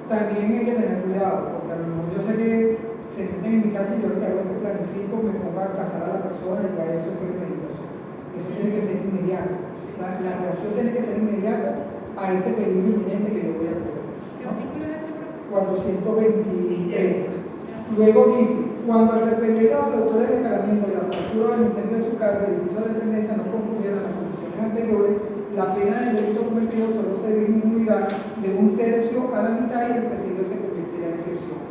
También hay que tener cuidado, porque a lo mejor yo sé que se meten en mi casa y yo lo que hago es que planifico, me pongo a cazar a la persona y ya eso es premeditación. Eso tiene que ser inmediato. La reacción tiene que ser inmediata a ese peligro inminente que yo voy a correr. ¿Qué artículo es ese, profe? 423. Luego dice: cuando al repeler a los autores del escalamiento y la fractura del incendio de su casa, el edificio de dependencia no concurrieran las condiciones anteriores, la pena del delito cometido solo se disminuirá de 1/3 a la mitad y el presidio se convertirá en prisión.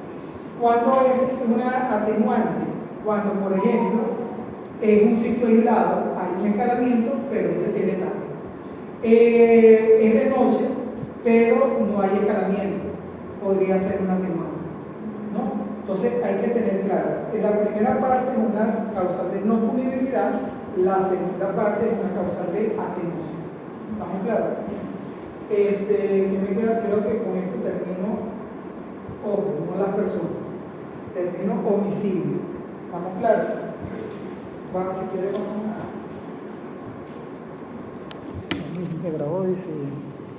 ¿Cuándo es una atenuante? Cuando, por ejemplo, es un sitio aislado, hay un escalamiento, pero es de tarde. Es de noche, pero no hay escalamiento. Podría ser un atenuante, ¿no? Entonces hay que tener claro, la primera parte es una causal de no punibilidad, la segunda parte es una causal de atenuación. ¿Estamos claros? ¿Qué me queda? Creo que con esto termino, ojo, no las personas, termino homicidio. ¿Estamos claros? Vamos, si quiere, vamos a... Si se grabó, dice...